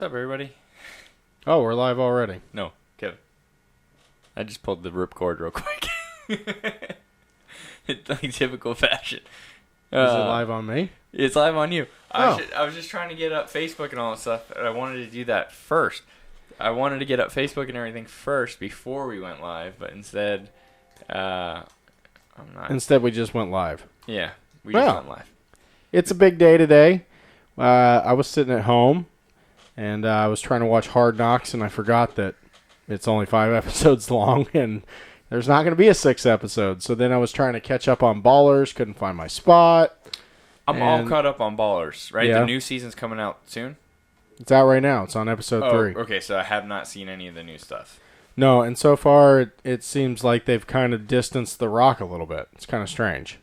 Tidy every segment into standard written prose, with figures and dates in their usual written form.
What's up, everybody? Oh, we're live already. No, Kevin. I just pulled the ripcord real quick. It's like typical fashion. Is it live on me? It's live on you. Oh. I was just trying to get up Facebook and all that stuff, and I wanted to do that first. I wanted to get up Facebook and everything first before we went live, but instead, I'm not. Instead, we just went live. Yeah, we just Well. went live. It's a big day today. I was sitting at home, and I was trying to watch Hard Knocks, and I forgot that it's only 5 episodes long, and there's not going to be a 6th episode. So then I was trying to catch up on Ballers, couldn't find my spot. I'm all And- caught up on Ballers, right? Yeah. The new season's coming out soon. It's out right now. It's on episode 3. Okay, so I have not seen any of the new stuff. No, and so far it seems like they've kind of distanced The Rock a little bit. It's kind of strange.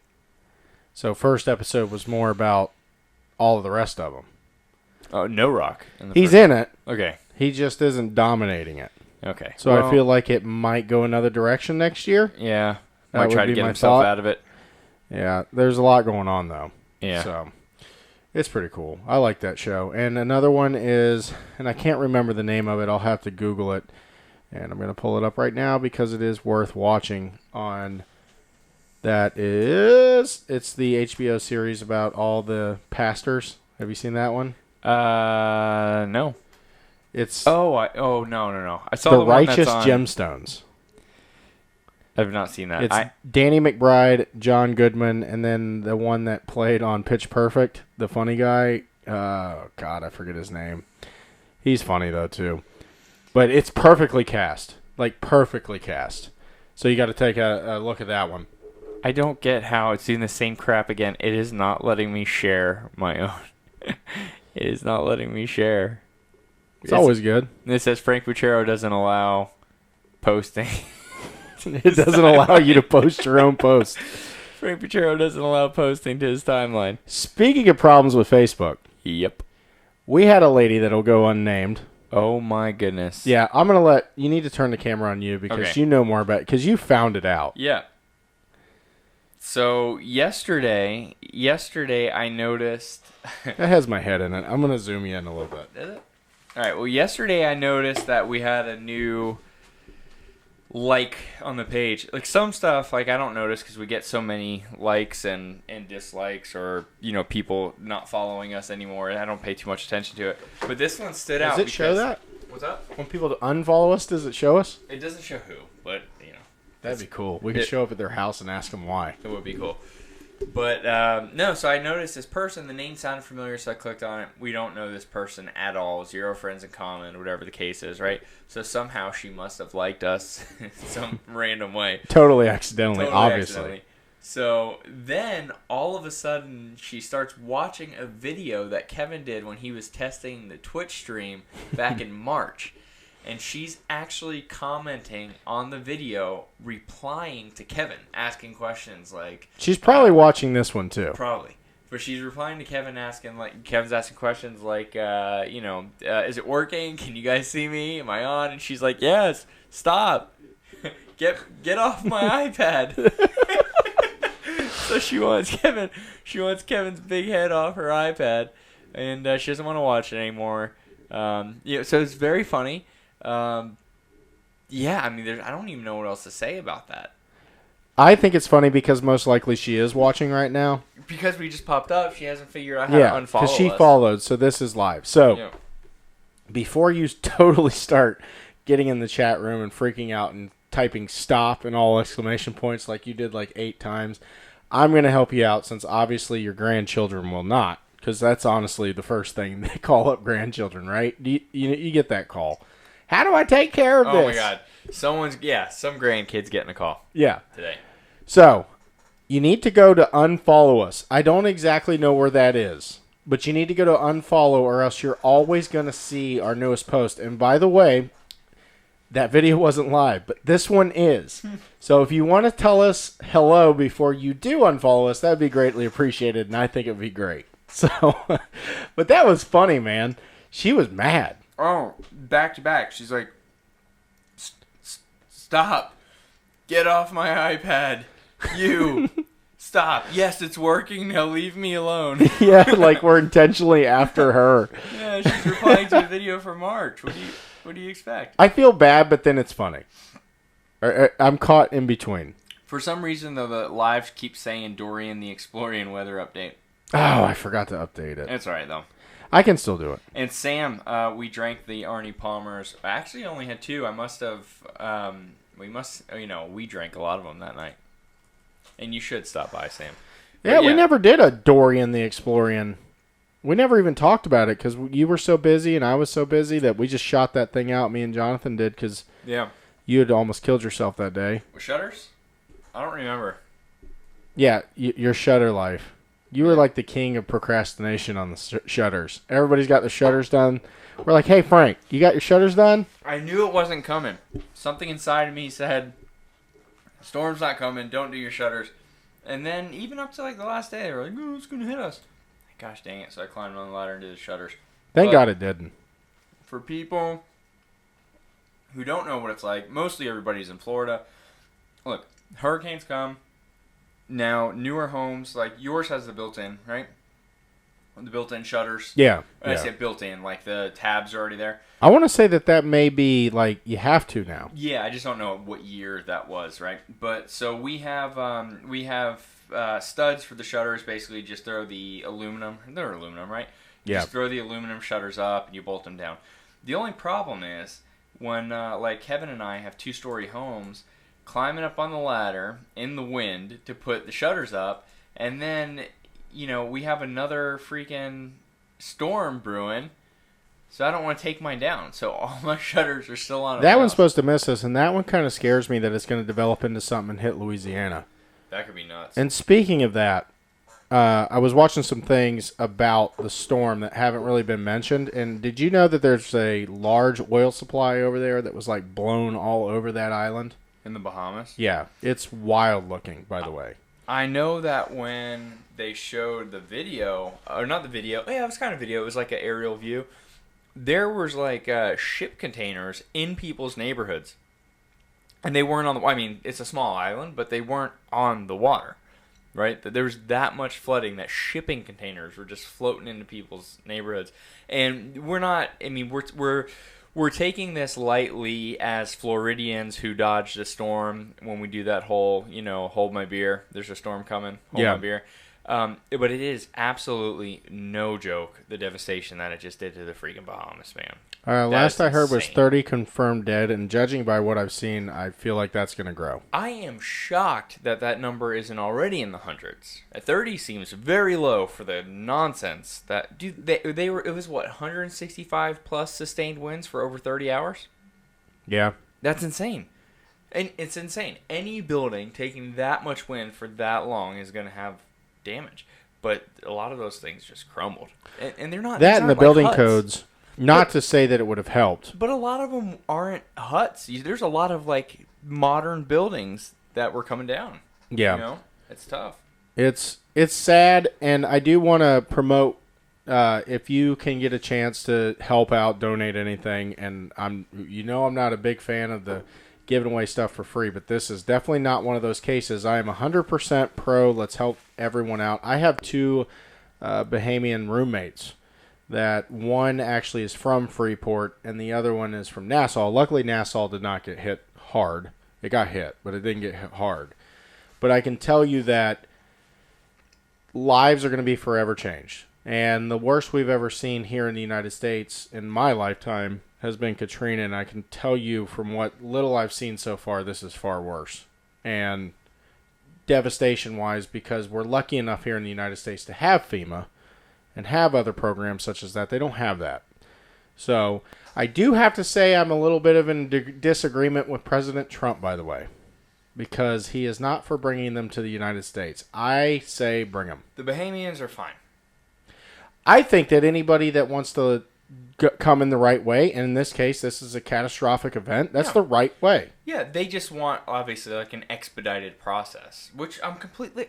So first episode was more about all of the rest of them. Oh, no Rock. He's in it. Okay. He just isn't dominating it. Okay. So I feel like it might go another direction next year. Yeah. That Might would try to be get my himself thought. out of it. Yeah, there's a lot going on, though. Yeah. So it's pretty cool. I like that show. And another one is, and I can't remember the name of it. I'll have to Google it. And I'm going to pull it up right now because it is worth watching on... It's the HBO series about all the pastors. Have you seen that one? No. It's No. I saw The the one Righteous that's on. Gemstones. I've not seen that. It's Danny McBride, John Goodman, and then the one that played on Pitch Perfect, the funny guy. God, I forget his name. He's funny, though, too. But it's perfectly cast. Like, perfectly cast. So you got to take a look at that one. I don't get how it's doing the same crap again. It is not letting me share my own. It is not letting me share. It's always good. It says Frank Buchero doesn't allow posting. It doesn't allow you to post your own post. Frank Buchero doesn't allow posting to his timeline. Speaking of problems with Facebook, Yep. we had a lady that'll go unnamed. Oh my goodness. Yeah, I'm going to you need to turn the camera on you because Okay. you know more about it, because you found it out. Yeah. So yesterday I noticed. That has my head in it. I'm going to zoom you in a little bit. Is it? All right. Well, yesterday I noticed that we had a new on the page. Like some stuff, I don't notice because we get so many likes and dislikes, or people not following us anymore, and I don't pay too much attention to it. But this one stood out. Does it show that? What's up? When people unfollow us, does it show us? It doesn't show who, but That'd be cool. We could show up at their house and ask them why. it would be cool. But no, so I noticed this person. The name sounded familiar, so I clicked on it. We don't know this person at all. 0 friends in common, whatever the case is, right? So somehow she must have liked us in some random way. Totally accidentally, Totally obviously. accidentally. So then, all of a sudden, she starts watching a video that Kevin did when he was testing the Twitch stream back in March. And she's actually commenting on the video, replying to Kevin, asking questions like... She's probably watching this one, too. Probably. But she's replying to Kevin, Kevin's asking questions like, is it working? Can you guys see me? Am I on? And she's like, yes, stop. Get off my iPad. So she wants Kevin's big head off her iPad, and she doesn't want to watch it anymore. So it's very funny. I don't even know what else to say about that. I think it's funny because most likely she is watching right now. Because we just popped up, she hasn't figured out how to unfollow because she us. followed, so this is live. So Yeah. before you totally start getting in the chat room and freaking out and typing stop and all exclamation points like you did 8 times, I'm going to help you out since obviously your grandchildren will not, because that's honestly the first thing they call up grandchildren, right? You get that call. How do I take care of this? Oh my God. Some grandkids getting a call Yeah. today. So, you need to go to unfollow us. I don't exactly know where that is, but you need to go to unfollow or else you're always going to see our newest post. And by the way, that video wasn't live, but this one is. So if you want to tell us hello before you do unfollow us, that would be greatly appreciated, and I think it would be great. So, but that was funny, man. She was mad. Oh, back to back. She's like, stop. Get off my iPad. You. Stop. Yes, it's working. Now leave me alone. Yeah, like we're intentionally after her. Yeah, she's replying to a video from March. What do you expect? I feel bad, but then it's funny. I'm caught in between. For some reason, though, the live keeps saying Dorian the Explorian weather update. Oh, I forgot to update it. It's all right, though. I can still do it. And Sam, we drank the Arnie Palmers. I actually only had 2. I must have, we drank a lot of them that night. And you should stop by, Sam. Yeah, we never did a Dorian the Explorian. We never even talked about it because you were so busy and I was so busy that we just shot that thing out. Me and Jonathan did because you had almost killed yourself that day. With shutters? I don't remember. Yeah, your shutter life. You were like the king of procrastination on the shutters. Everybody's got their shutters done. We're like, hey, Frank, you got your shutters done? I knew it wasn't coming. Something inside of me said, storm's not coming, don't do your shutters. And then even up to like the last day, they were like, oh, it's going to hit us. Gosh dang it. So I climbed on the ladder and did the shutters. Thank God it didn't. For people who don't know what it's like, mostly everybody's in Florida. Look, hurricanes come. Now, newer homes, like yours has the built-in, right? The built-in shutters. Yeah. When I say built-in, like the tabs are already there. I want to say that may be like you have to now. Yeah, I just don't know what year that was, right? But so we have studs for the shutters. Basically, just throw the aluminum. They're aluminum, right? Yeah. Just throw the aluminum shutters up and you bolt them down. The only problem is when like Kevin and I have 2-story homes, climbing up on the ladder in the wind to put the shutters up, and then we have another freaking storm brewing. So I don't want to take mine down. So all my shutters are still on. That one's supposed to miss us, and that one kind of scares me that it's going to develop into something and hit Louisiana. That could be nuts. And speaking of that, I was watching some things about the storm that haven't really been mentioned. And did you know that there's a large oil supply over there that was like blown all over that island? In the Bahamas? Yeah. It's wild looking, by the way. I know that when they showed the video, or not the video, yeah, it was kind of video. It was like an aerial view. There was like ship containers in people's neighborhoods. And they weren't on the, I mean, it's a small island, but they weren't on the water, right? There was that much flooding that shipping containers were just floating into people's neighborhoods. And we're not, I mean, we're taking this lightly as Floridians who dodged a storm when we do that whole, hold my beer. There's a storm coming. Hold my beer. But it is absolutely no joke, the devastation that it just did to the freaking Bahamas, man. Last I heard was 30 confirmed dead, and judging by what I've seen, I feel like that's going to grow. I am shocked that number isn't already in the hundreds. At 30 seems very low for the nonsense that, dude, they were, it was what, 165 plus sustained winds for over 30 hours? Yeah. That's insane. And it's insane. Any building taking that much wind for that long is going to have damage. But a lot of those things just crumbled. And they're not... That and the like building huts. codes... Not to say that it would have helped. But a lot of them aren't huts. There's a lot of, like, modern buildings that were coming down. Yeah. It's tough. It's sad, and I do want to promote, if you can get a chance to help out, donate anything, and I'm not a big fan of the giving away stuff for free, but this is definitely not one of those cases. I am 100% pro. Let's help everyone out. I have 2 Bahamian roommates. That one actually is from Freeport and the other one is from Nassau. Luckily, Nassau did not get hit hard. It got hit, but it didn't get hit hard. But I can tell you that lives are going to be forever changed. And the worst we've ever seen here in the United States in my lifetime has been Katrina. And I can tell you from what little I've seen so far, this is far worse. And devastation-wise, because we're lucky enough here in the United States to have FEMA and have other programs such as that. They don't have that. So I do have to say I'm a little bit of in disagreement with President Trump, by the way, because he is not for bringing them to the United States. I say bring them. The Bahamians are fine. I think that anybody that wants to come in the right way, and in this case, this is a catastrophic event, that's the right way. Yeah, they just want, obviously, like an expedited process, which I'm completely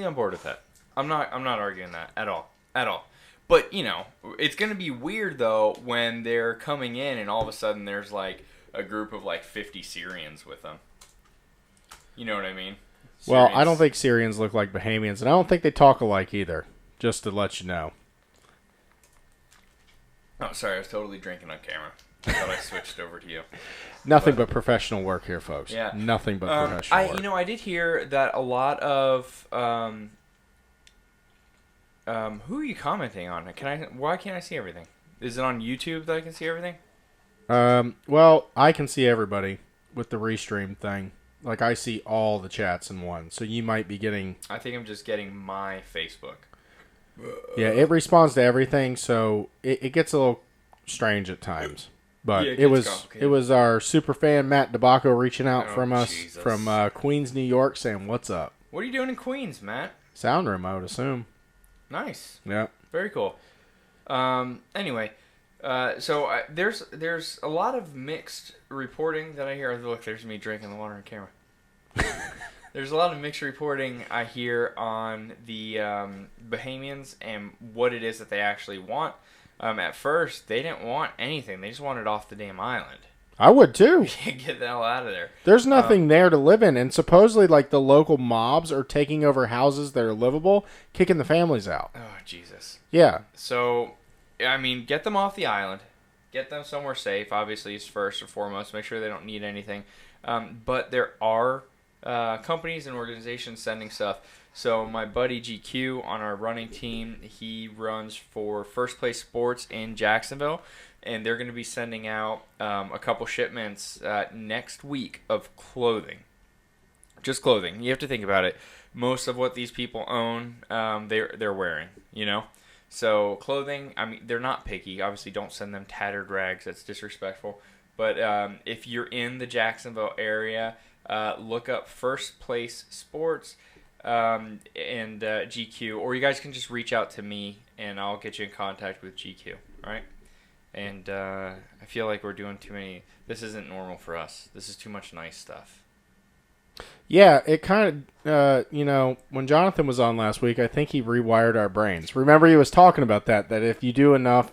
on board with that. I'm not arguing that at all. At all. But, it's going to be weird, though, when they're coming in and all of a sudden there's, like, a group of, like, 50 Syrians with them. You know what I mean? Well, I Syrians. don't think Syrians look like Bahamians, and I don't think they talk alike either. Just to let you know. Oh, sorry, I was totally drinking on camera. I thought I switched over to you. Nothing but professional work here, folks. Yeah. Nothing but professional work. I did hear that a lot of who are you commenting on? Why can't I see everything? Is it on YouTube that I can see everything? Well, I can see everybody with the restream thing. Like, I see all the chats in one. So you might be getting... I think I'm just getting my Facebook. Yeah, it responds to everything, so it gets a little strange at times. But Yeah, it it gets was complicated. our super fan Matt DeBacco reaching out Oh, from us Jesus. from Queens, New York, saying, "What's up?" What are you doing in Queens, Matt? Sound room, I would assume. Nice. Yeah. Very cool. Anyway, there's a lot of mixed reporting that I hear. Look, there's me drinking the water on camera. There's a lot of mixed reporting I hear on the Bahamians and what it is that they actually want. At first, they didn't want anything. They just wanted off the damn island. I would too. Get the hell out of there. There's nothing there to live in, and supposedly, like, the local mobs are taking over houses that are livable, kicking the families out. Oh, Jesus. Yeah. So, I mean, get them off the island. Get them somewhere safe, obviously, is first and foremost. Make sure they don't need anything. But there are companies and organizations sending stuff. So my buddy GQ on our running team, he runs for First Place Sports in Jacksonville, and they're going to be sending out a couple shipments next week of clothing. Just clothing. You have to think about it. Most of what these people own, they're wearing, you know? So clothing, I mean, they're not picky. Obviously, don't send them tattered rags. That's disrespectful. But if you're in the Jacksonville area, look up First Place Sports and GQ, or you guys can just reach out to me and I'll get you in contact with GQ. All right? And I feel like we're doing too many. This isn't normal for us. This is too much nice stuff. Yeah, it kind of, when Jonathan was on last week, I think he rewired our brains. Remember, he was talking about that if you do enough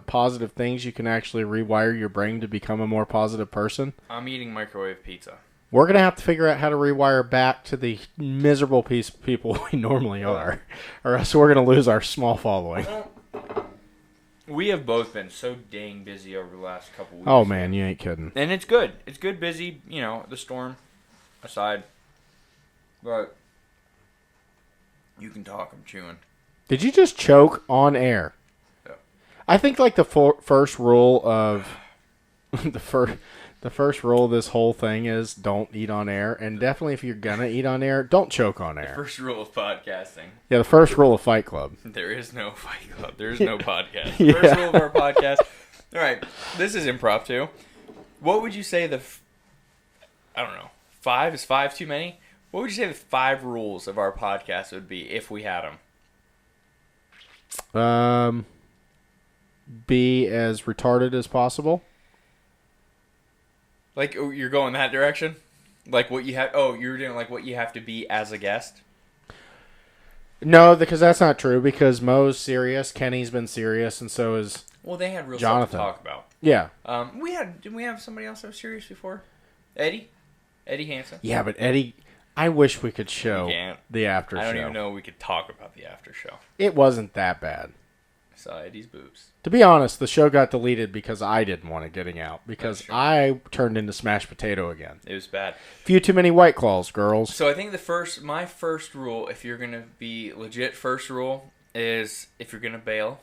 positive things, you can actually rewire your brain to become a more positive person. I'm eating microwave pizza. We're going to have to figure out how to rewire back to the miserable piece of people we normally are, or else we're going to lose our small following. We have both been so dang busy over the last couple weeks. Oh, man, you ain't kidding. And it's good. It's good busy, the storm aside. But you can talk, I'm chewing. Did you just choke on air? Yeah. I think, like, the first rule of the first rule of this whole thing is don't eat on air. And definitely if you're going to eat on air, don't choke on air. First rule of podcasting. Yeah, the first rule of Fight Club. There is no Fight Club. There is no podcast. Yeah. First rule of our podcast. All right. This is improv too. What would you say I don't know. 5? Is 5 too many? What would you say the 5 rules of our podcast would be if we had them? Be as retarded as possible. Like, you're going that direction? Like what you have... Oh, you're doing like what you have to be as a guest? No, because that's not true. Because Mo's serious, Kenny's been serious, and so is Well, they had real Jonathan. stuff to talk about. Yeah. Didn't we have somebody else that was serious before? Eddie Hansen. Yeah, but Eddie, I wish we could show We can't. the after show. I don't even know we could talk about the after show. It wasn't that bad. I saw Eddie's boobs. To be honest, the show got deleted because I didn't want it getting out. Because That's true. I turned into smashed potato again. It was bad. Few too many White Claws, girls. So I think my first rule, if you're gonna be legit, first rule is if you're gonna bail,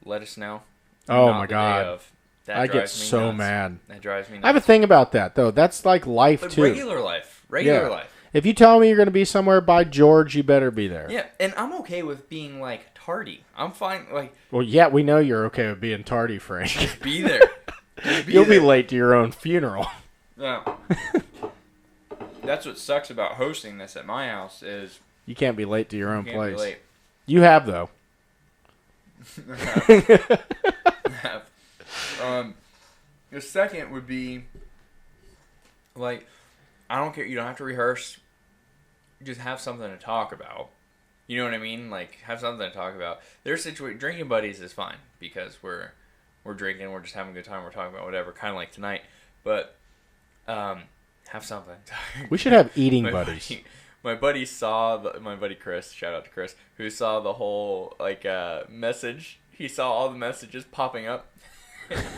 let us know. Oh Not my the day God. of. That I get drives me so nuts. mad. That drives me nuts. I have a thing about that, though. That's like life, But too. regular life. Regular Yeah. life. If you tell me you're going to be somewhere by George, you better be there. Yeah, and I'm okay with being like tardy. I'm fine. Like, Well, yeah, we know you're okay with being tardy, Frank. be there. Just You'll be there. late to your own funeral. No. That's what sucks about hosting this at my house is You can't be late to your own you can't place. be late. You have, though. The second would be like, I don't care. You don't have to rehearse. Just have something to talk about. You know what I mean? Like, have something to talk about. Drinking buddies is fine because we're drinking, we're just having a good time, we're talking about whatever, kind of like tonight. But Have something. We should have eating my buddies. My buddy saw my buddy Chris. Shout out to Chris, who saw the whole message. He saw all the messages popping up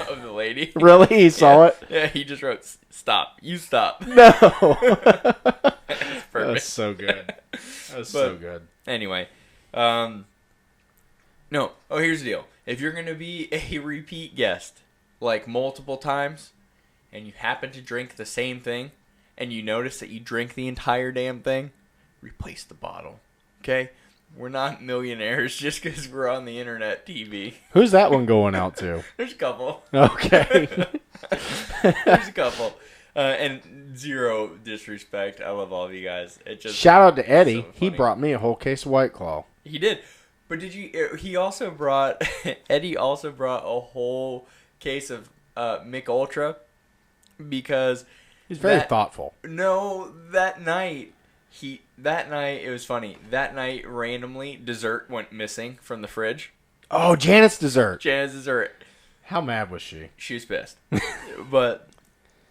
of the lady. Really? He saw it? Yeah, he just wrote, "Stop. You stop." No. Perfect. That's so good. That's so good. Anyway, no. Oh, here's the deal. If you're gonna be a repeat guest, like multiple times, and you happen to drink the same thing, and you notice that you drink the entire damn thing, replace the bottle. Okay? We're not millionaires just because we're on the internet TV. Who's that one going out to? There's a couple. Okay. There's a couple. And zero disrespect. I love all of you guys. It just Shout out to Eddie. so He funny. brought me a whole case of White Claw. He did. But did you... He also brought... Eddie also brought a whole case of Mick Ultra because... He's very thoughtful. No, that night... it was funny. That night, randomly, dessert went missing from the fridge. Oh, Janet's dessert. Janet's dessert. How mad was she? She was pissed. But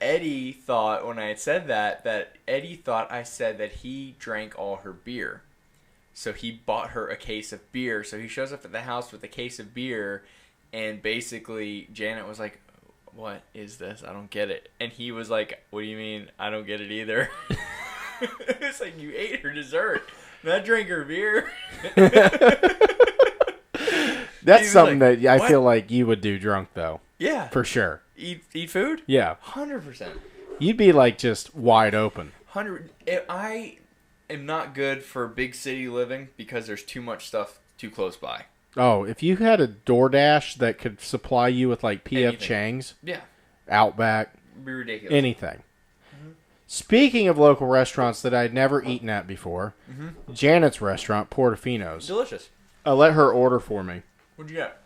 Eddie thought, when I had said that Eddie thought I said that he drank all her beer. So he bought her a case of beer. So he shows up at the house with a case of beer. And basically, Janet was like, "What is this? I don't get it." And he was like, "What do you mean? I don't get it either." It's like, you ate her dessert, not drank her beer. That's He was something like, that I "What?" feel like you would do drunk, though. Yeah. For sure. Eat food? Yeah. 100%. You'd be like just wide open. 100. I am not good for big city living because there's too much stuff too close by. Oh, if you had a DoorDash that could supply you with like P.F. Anything. Chang's, Yeah. Outback, It'd be ridiculous. anything. Speaking of local restaurants that I'd never eaten at before, Janet's restaurant, Portofino's. Delicious. I let her order for me. What'd you get?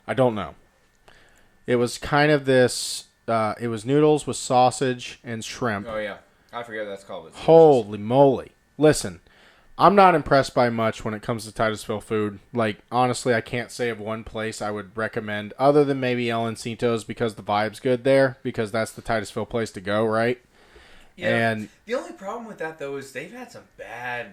I don't know. It was kind of this, it was noodles with sausage and shrimp. Oh, yeah. I forget what that's called. It's Holy moly. Listen, I'm not impressed by much when it comes to Titusville food. Like, honestly, I can't say of one place I would recommend, other than maybe El Encito's because the vibe's good there, because that's the Titusville place to go, right? Yeah. And the only problem with that, though, is they've had some bad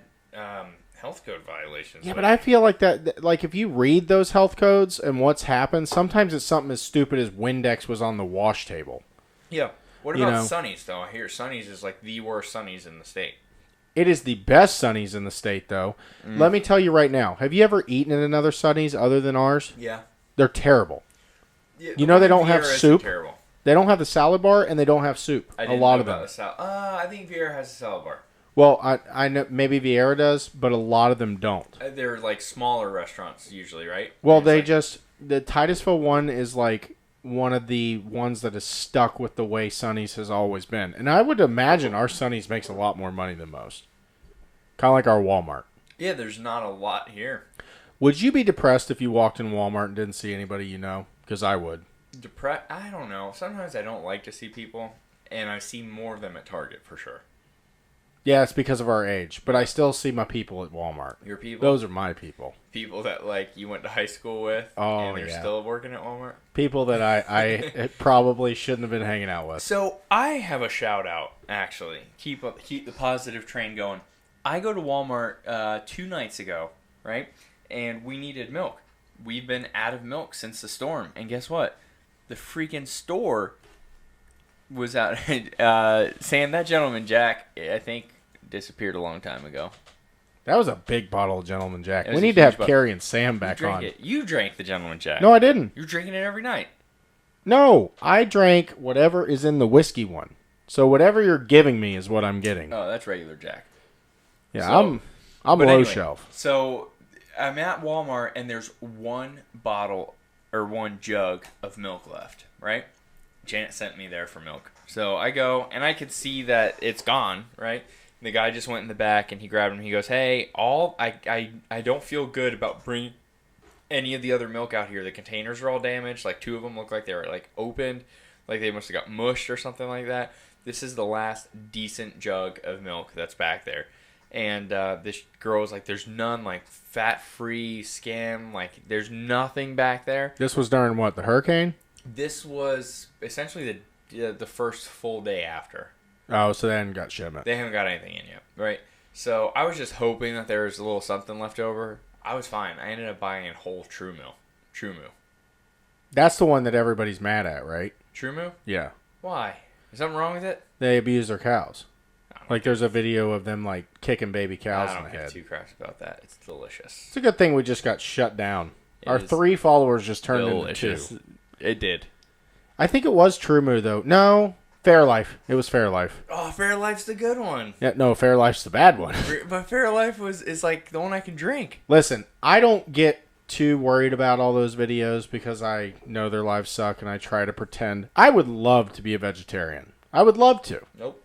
health code violations. yeah, but I feel like that, like if you read those health codes and what's happened, sometimes it's something as stupid as Windex was on the wash table. Yeah. What You about know. Sonny's, though? I hear Sonny's is like the worst Sonny's in the state. It is the best Sonny's in the state, though. Let me tell you right now. Have you ever eaten at another Sonny's other than ours? Yeah. They're terrible. Yeah, You know they don't have Vieira is soup? Terrible. They don't have the salad bar, and they don't have soup. I A didn't lot know of them. about the I think Vieira has a salad bar. Well, I know maybe Vieira does, but a lot of them don't. They're like smaller restaurants usually, right? Well, It's they like- just the Titusville one is like one of the ones that is stuck with the way Sonny's has always been, and I would imagine our Sonny's makes a lot more money than most. Kind of like our Walmart. Yeah, there's not a lot here. Would you be depressed if you walked in Walmart and didn't see anybody you know? Because I would. I don't know. Sometimes I don't like to see people, and I see more of them at Target for sure. Yeah, it's because of our age, but I still see my people at Walmart. Your people, Those are my people. people that like you went to high school with, Oh, and they're yeah. still working at Walmart. People that I probably shouldn't have been hanging out with. So I have a shout out actually. Keep the positive train going. I go to Walmart 2 nights ago, right? And we needed milk. We've been out of milk since the storm, and guess what? The freaking store was out. Sam, that gentleman Jack, I think, disappeared a long time ago. That was a big bottle of Gentleman Jack. It We was a need to have huge bottle. Carrie and Sam You back drank on. it. You drank the gentleman Jack. No, I didn't. You're drinking it every night. No, I drank whatever is in the whiskey one. So whatever you're giving me is what I'm getting. Oh, that's regular Jack. Yeah, so- I'm But low anyway, shelf. So I'm at Walmart and there's one bottle or one jug of milk left, right? Janet sent me there for milk. So I go and I can see that it's gone, right? The guy just went in the back and he grabbed him. He goes, "Hey, I don't feel good about bringing any of the other milk out here. The containers are all damaged. Like 2 of them look like they were like opened, like they must have got mushed or something like that. This is the last decent jug of milk that's back there." And this girl was like, "There's none like fat-free skim. Like there's nothing back there." This was during what, the hurricane? This was essentially the first full day after. Oh, so they haven't got shipment. They haven't got anything in yet, right? So I was just hoping that there was a little something left over. I was fine. I ended up buying a whole True Moo. That's the one that everybody's mad at, right? True Moo? Yeah. Why? Is something wrong with it? They abuse their cows. I don't Like, there's a video of them, like, kicking baby cows I in don't the give head. two craps about that. It's delicious. It's a good thing we just got shut down. It Our is 3 followers just turned delicious. into 2. It did. I think it was True Moo, though. No, Fairlife. It was Fairlife. Oh, Fairlife's the good one. Yeah, no, Fairlife's the bad one. But Fairlife is like the one I can drink. Listen, I don't get too worried about all those videos because I know their lives suck and I try to pretend. I would love to be a vegetarian. I would love to. Nope.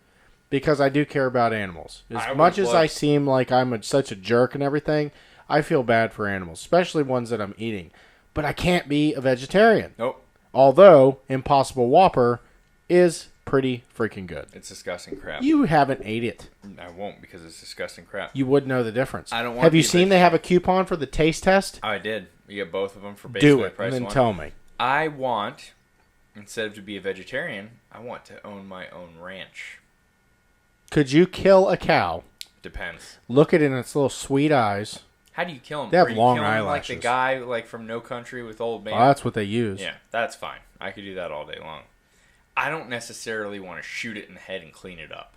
Because I do care about animals. I As would much as love- I seem like I'm such a jerk and everything, I feel bad for animals, especially ones that I'm eating. But I can't be a vegetarian. Nope. Although Impossible Whopper is pretty freaking good. It's disgusting crap. You haven't ate it. I won't because it's disgusting crap. You would know the difference. I don't want Have to you be a seen they have a coupon for the taste test? I did. You get both of them for basically Do the it price and then of one. tell me. I want, instead of to be a vegetarian, I want to own my own ranch. Could you kill a cow, Depends. look it in its little sweet eyes? How do you kill them? They have Are you long killing them eyelashes. like the guy like from No Country with Old Man? Well, that's what they use. Yeah, that's fine. I could do that all day long. I don't necessarily want to shoot it in the head and clean it up.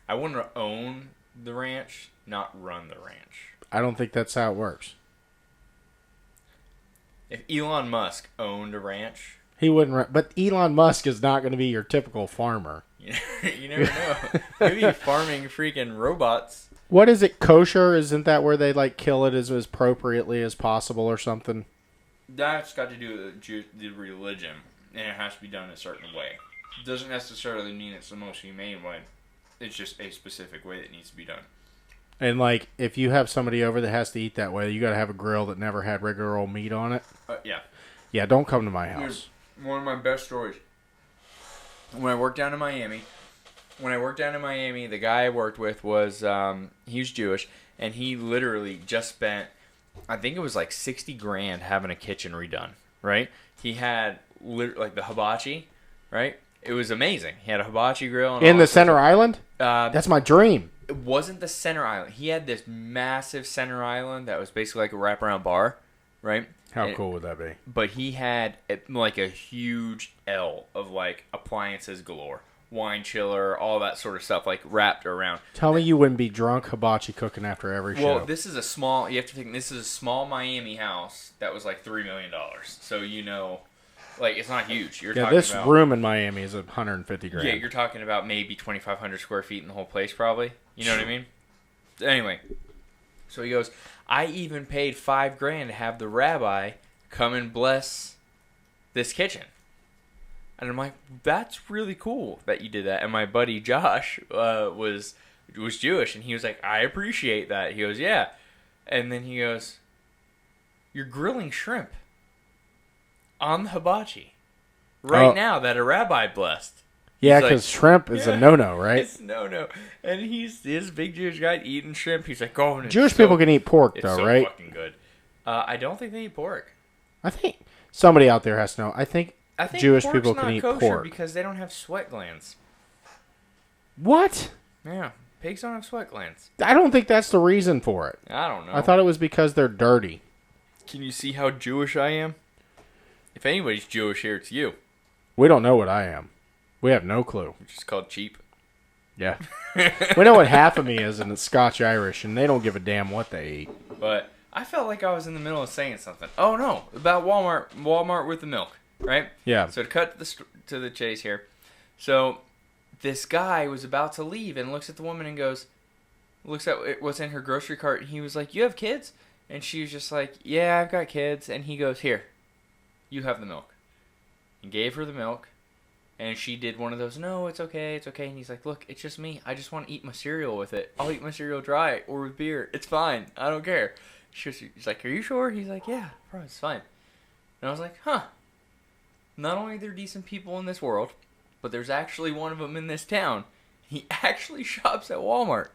I want to own the ranch, not run the ranch. I don't think that's how it works. If Elon Musk owned a ranch, He wouldn't. But Elon Musk is not going to be your typical farmer. you never know. Maybe farming freaking robots. What is it? Kosher? Isn't that where they like kill it as appropriately as possible or something? That's got to do with the religion, and it has to be done a certain way. It doesn't necessarily mean it's the most humane way. It's just a specific way that needs to be done. And like, if you have somebody over that has to eat that way, you got to have a grill that never had regular old meat on it. Yeah. Yeah, don't come to my house. Here's one of my best stories. When I worked down in Miami, the guy I worked with was he was Jewish, and he literally just spent, I think it was like $60,000 having a kitchen redone. Right? He had like the hibachi, right? It was amazing. He had a hibachi grill and In all the that center stuff. island? Uh, That's my dream. It wasn't the center island. He had this massive center island that was basically like a wraparound bar, right? How cool would that be? But he had like a huge L of like appliances galore, wine chiller, all that sort of stuff, like wrapped around. Tell me you wouldn't be drunk hibachi cooking after every show. Well, this is a small. You have to think. This is a small Miami house that was like $3 million. So you know, like it's not huge. You're yeah, talking this about, room in Miami is $150,000. Yeah, you're talking about maybe 2,500 square feet in the whole place, probably. You know what I mean? Anyway, so he goes, I even paid $5,000 to have the rabbi come and bless this kitchen. And I'm like, that's really cool that you did that. And my buddy Josh was Jewish, and he was like, I appreciate that. He goes, yeah. And then he goes, you're grilling shrimp on the hibachi right now that a rabbi blessed. Yeah, He's like, because shrimp is a no-no, right? It's no. And he's this big Jewish guy eating shrimp. He's like, oh, and it's Jewish so, people can eat pork, it's though, so right? fucking good. I don't think they eat pork. I think somebody out there has to know. I think Jewish pork's people not can eat kosher pork. because they don't have sweat glands. What? Yeah, pigs don't have sweat glands. I don't think that's the reason for it. I don't know. I thought it was because they're dirty. Can you see how Jewish I am? If anybody's Jewish here, it's you. We don't know what I am. We have no clue. Which is called cheap. Yeah. We know what half of me is, and it's Scotch-Irish, and they don't give a damn what they eat. But I felt like I was in the middle of saying something. Oh no, about Walmart with the milk, right? Yeah. So to cut to the chase here. So this guy was about to leave and looks at the woman and goes, looks at what's in her grocery cart, and he was like, you have kids? And she was just like, yeah, I've got kids. And he goes, here, you have the milk. And gave her the milk. And she did one of those, no, it's okay. And he's like, look, it's just me. I just want to eat my cereal with it. I'll eat my cereal dry or with beer. It's fine. I don't care. She's like, are you sure? He's like, yeah, bro, it's fine. And I was like, huh. Not only are there decent people in this world, but there's actually one of them in this town. He actually shops at Walmart.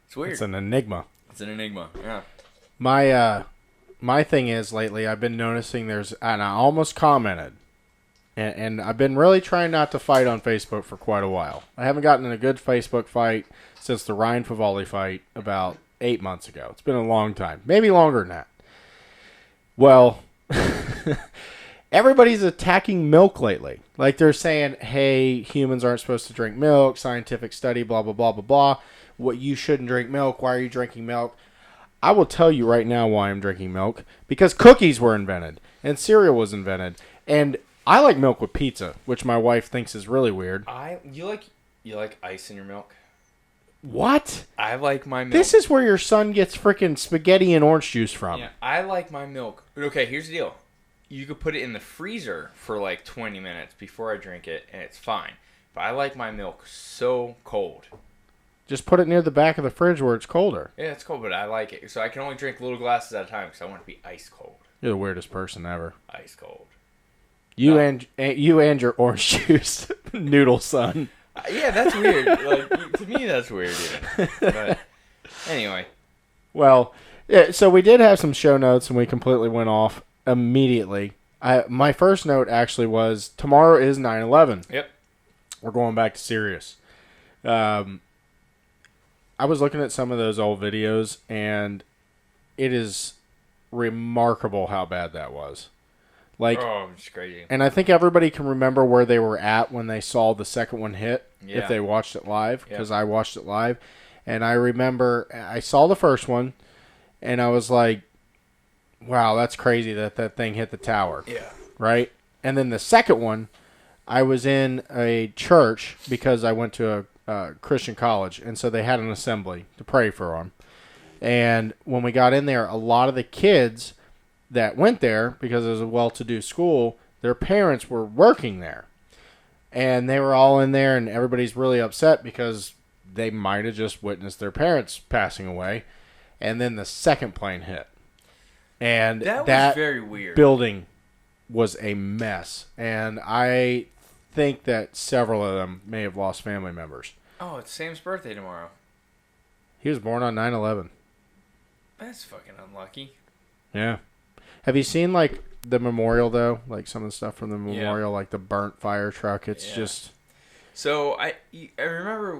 It's weird. It's an enigma. It's an enigma, yeah. My thing is, lately, I've been noticing and I almost commented, And I've been really trying not to fight on Facebook for quite a while. I haven't gotten in a good Facebook fight since the Ryan Favali fight about 8 months ago. It's been a long time. Maybe longer than that. Well, everybody's attacking milk lately. Like they're saying, hey, humans aren't supposed to drink milk, scientific study, blah, blah, blah, blah, blah. What, you shouldn't drink milk. Why are you drinking milk? I will tell you right now why I'm drinking milk. Because cookies were invented and cereal was invented. And I like milk with pizza, which my wife thinks is really weird. You like ice in your milk? What? I like my milk. This is where your son gets freaking spaghetti and orange juice from. Yeah, I like my milk. Okay, here's the deal. You could put it in the freezer for like 20 minutes before I drink it, and it's fine. But I like my milk so cold. Just put it near the back of the fridge where it's colder. Yeah, it's cold, but I like it. So I can only drink little glasses at a time because I want to be ice cold. You're the weirdest person ever. Ice cold. You and your orange juice noodle son. Yeah, that's weird. Like to me, that's weird. Even. But anyway. Well, yeah. So we did have some show notes, and we completely went off immediately. My first note actually was tomorrow is 9/11. Yep. We're going back to Sirius. I was looking at some of those old videos, and it is remarkable how bad that was. Like, oh, it's crazy. And I think everybody can remember where they were at when they saw the second one hit, if they watched it live, because I watched it live. And I remember I saw the first one, and I was like, wow, that's crazy that thing hit the tower. Yeah. Right? And then the second one, I was in a church because I went to a Christian college, and so they had an assembly to pray for them. And when we got in there, a lot of the kids that went there, because it was a well-to-do school, their parents were working there. And they were all in there, and everybody's really upset because they might have just witnessed their parents passing away. And then the second plane hit. And that was very weird. Building was a mess. And I think that several of them may have lost family members. Oh, it's Sam's birthday tomorrow. He was born on 9/11. That's fucking unlucky. Yeah. Have you seen, like, the memorial, though? Like, some of the stuff from the memorial, like the burnt fire truck. It's just... So, I remember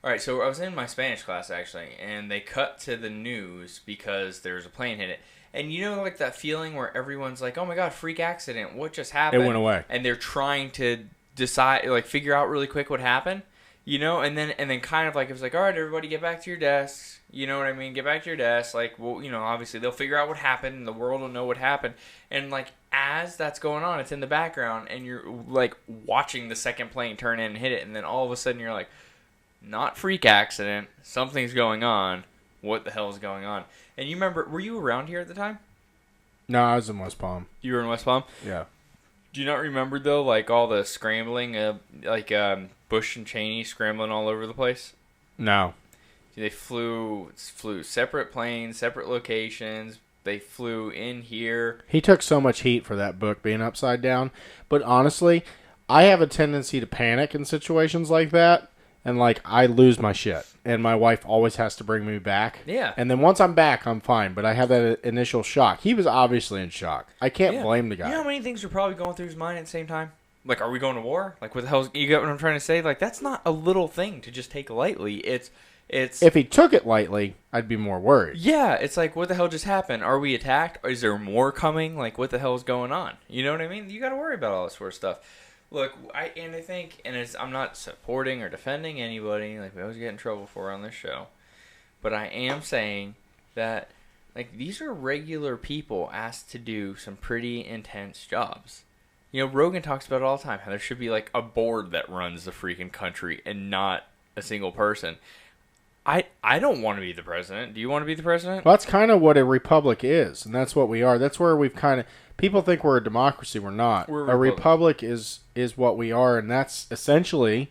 all right, so I was in my Spanish class, actually, and they cut to the news because there's a plane hit it. And you know, like, that feeling where everyone's like, oh, my God, freak accident. What just happened? It went away. And they're trying to decide, like, figure out really quick what happened. You know, and then kind of like, it was like, all right, everybody get back to your desks. You know what I mean? Get back to your desks. Like, well, you know, obviously they'll figure out what happened and the world will know what happened. And, like, as that's going on, it's in the background and you're, like, watching the second plane turn in and hit it. And then all of a sudden you're like, not freak accident. Something's going on. What the hell is going on? And you remember, were you around here at the time? No, I was in West Palm. You were in West Palm? Yeah. Do you not remember, though, like, all the scrambling, Bush and Cheney scrambling all over the place? No. They flew separate planes, separate locations. They flew in here. He took so much heat for that book being upside down. But honestly, I have a tendency to panic in situations like that. And, like, I lose my shit. And my wife always has to bring me back. Yeah. And then once I'm back, I'm fine. But I have that initial shock. He was obviously in shock. I can't blame the guy. You know how many things were probably going through his mind at the same time? Like, are we going to war? Like, what the hell? You get what I'm trying to say? Like, that's not a little thing to just take lightly. It's if he took it lightly, I'd be more worried. Yeah, it's like, what the hell just happened? Are we attacked? Is there more coming? Like, what the hell is going on? You know what I mean? You got to worry about all this sort of stuff. Look, I think, and I'm not supporting or defending anybody, like we always get in trouble for on this show, but I am saying that, like, these are regular people asked to do some pretty intense jobs. You know, Rogan talks about it all the time, how there should be, like, a board that runs the freaking country and not a single person. I don't want to be the president. Do you want to be the president? Well, that's kind of what a republic is, and that's what we are. That's where we've kind of... People think we're a democracy. We're not. We're a republic is what we are, and that's essentially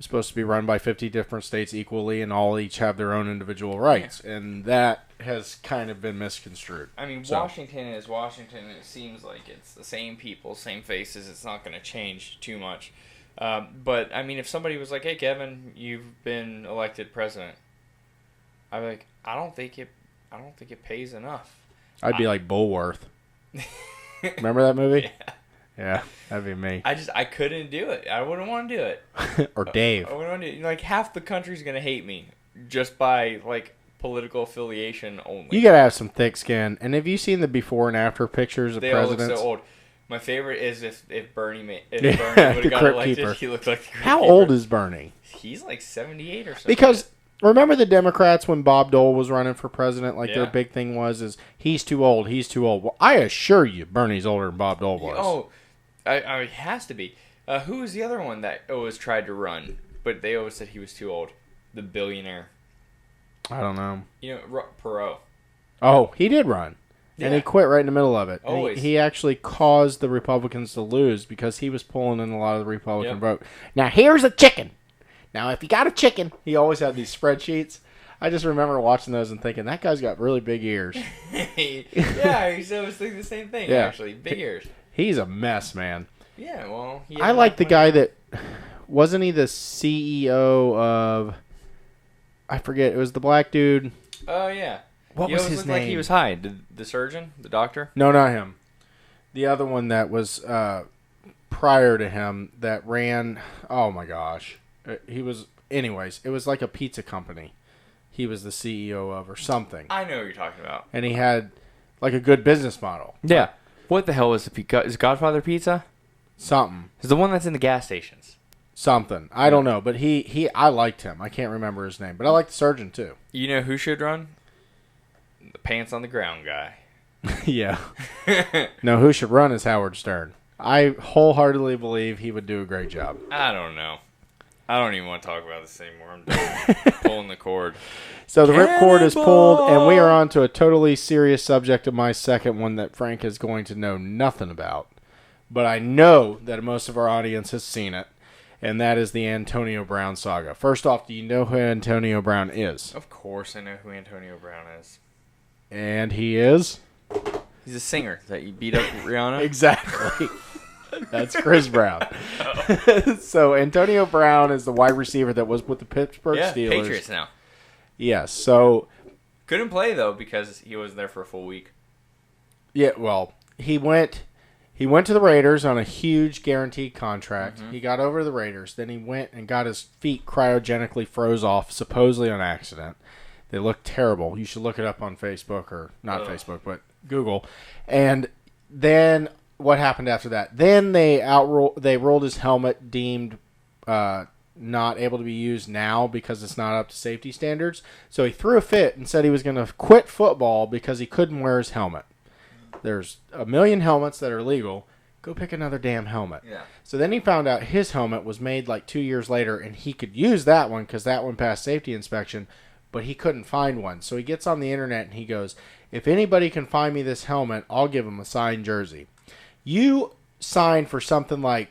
supposed to be run by 50 different states equally, and all each have their own individual rights, and that has kind of been misconstrued. I mean, Washington is Washington, and it seems like it's the same people, same faces. It's not going to change too much. But, I mean, if somebody was like, hey, Kevin, you've been elected president, I'd be like, I don't think it pays enough. I'd be like Bulworth. Remember that movie? Yeah, that'd be me. I couldn't do it. I wouldn't want to do it. Or Dave. I wouldn't want to do it. Like, half the country's gonna hate me just by like political affiliation only. You gotta have some thick skin. And have you seen the before and after pictures of They all presidents? look so old. My favorite is if Bernie Yeah, would have the got Crypt elected, Keeper. he looked like the Crypt How Keeper. old is Bernie? He's like 78 or something. Because remember the Democrats when Bob Dole was running for president? Like their Yeah. big thing was he's too old, he's too old. Well, I assure you, Bernie's older than Bob Dole was. Oh, it has to be. Who was the other one that always tried to run, but they always said he was too old? The billionaire. I don't know. You know, Perot. Oh, he did run. And he Yeah. quit right in the middle of it. And Always. He actually caused the Republicans to lose because he was pulling in a lot of the Republican Yep. vote. Now, here's a chicken. Now, if you got a chicken, he always had these spreadsheets. I just remember watching those and thinking, that guy's got really big ears. Yeah, I used to always think the same thing, Yeah. actually. Big ears. He's a mess, man. Yeah, well... I like the guy that... Wasn't he the CEO of... I forget. It was the black dude. Oh, yeah. What He was always his looked name? like he was high. The surgeon? The doctor? No, not him. The other one that was prior to him that ran. Oh my gosh, he was. Anyways, it was like a pizza company. He was the CEO of or something, I know what you're talking about. and he had like a good business model. Yeah. What the hell is Godfather Pizza? Something, It's the one that's in the gas stations. something. I don't know, but I liked him. I can't remember his name, but I like the surgeon too. You know who should run? The pants on the ground guy. Yeah. No, who should run is Howard Stern. I wholeheartedly believe he would do a great job. I don't know. I don't even want to talk about this anymore. I'm done pulling the cord. So the ripcord is pulled, and we Cannonball! are on to a totally serious subject of my second one that Frank is going to know nothing about. But I know that most of our audience has seen it, and that is the Antonio Brown saga. First off, do you know who Antonio Brown is? Of course I know who Antonio Brown is. And he is? He's a singer that you beat up Rihanna. Exactly. That's Chris Brown. So Antonio Brown is the wide receiver that was with the Pittsburgh Yeah, Steelers. Patriots now. Yes, so... Couldn't play, though, because he wasn't there for a full week. Yeah, well, he went to the Raiders on a huge guaranteed contract. Mm-hmm. He got over to the Raiders. Then he went and got his feet cryogenically froze off, supposedly on accident. They look terrible. You should look it up on Facebook, or not Ugh. Facebook, but Google. And then what happened after that? Then they rolled his helmet, deemed not able to be used now because it's not up to safety standards. So he threw a fit and said he was going to quit football because he couldn't wear his helmet. There's a million helmets that are legal. Go pick another damn helmet. Yeah. So then he found out his helmet was made like 2 years later, and he could use that one because that one passed safety inspection, but he couldn't find one. So he gets on the internet and he goes, if anybody can find me this helmet, I'll give him a signed jersey. You sign for something like,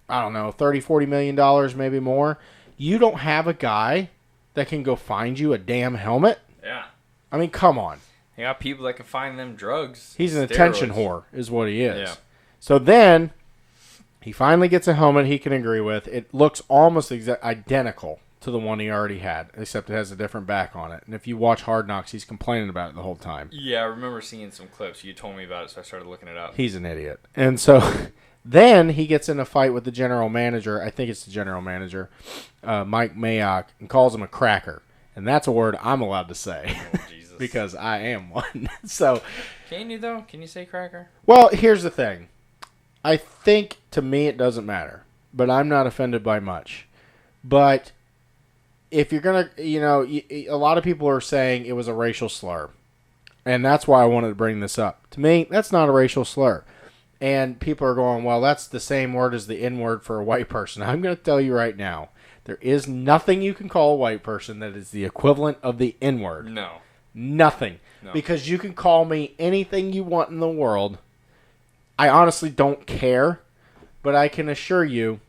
I don't know, $30, $40 million, maybe more. You don't have a guy that can go find you a damn helmet? Yeah. I mean, come on. You got people that can find them drugs. He's an steroids. attention whore, is what he is. Yeah. So then, he finally gets a helmet he can agree with. It looks almost identical to the one he already had, except it has a different back on it. And if you watch Hard Knocks, he's complaining about it the whole time. Yeah, I remember seeing some clips. You told me about it, so I started looking it up. He's an idiot. And so then he gets in a fight with the general manager. I think it's the general manager, Mike Mayock, and calls him a cracker. And that's a word I'm allowed to say Oh, Jesus. because I am one. So, Can you, though? Can you say cracker? well, here's the thing. I think, to me, it doesn't matter. But I'm not offended by much. But if you're going to, a lot of people are saying it was a racial slur. And that's why I wanted to bring this up. To me, that's not a racial slur. And people are going, well, that's the same word as the N-word for a white person. I'm going to tell you right now, there is nothing you can call a white person that is the equivalent of the N-word. No. Nothing. No. Because you can call me anything you want in the world. I honestly don't care. But I can assure you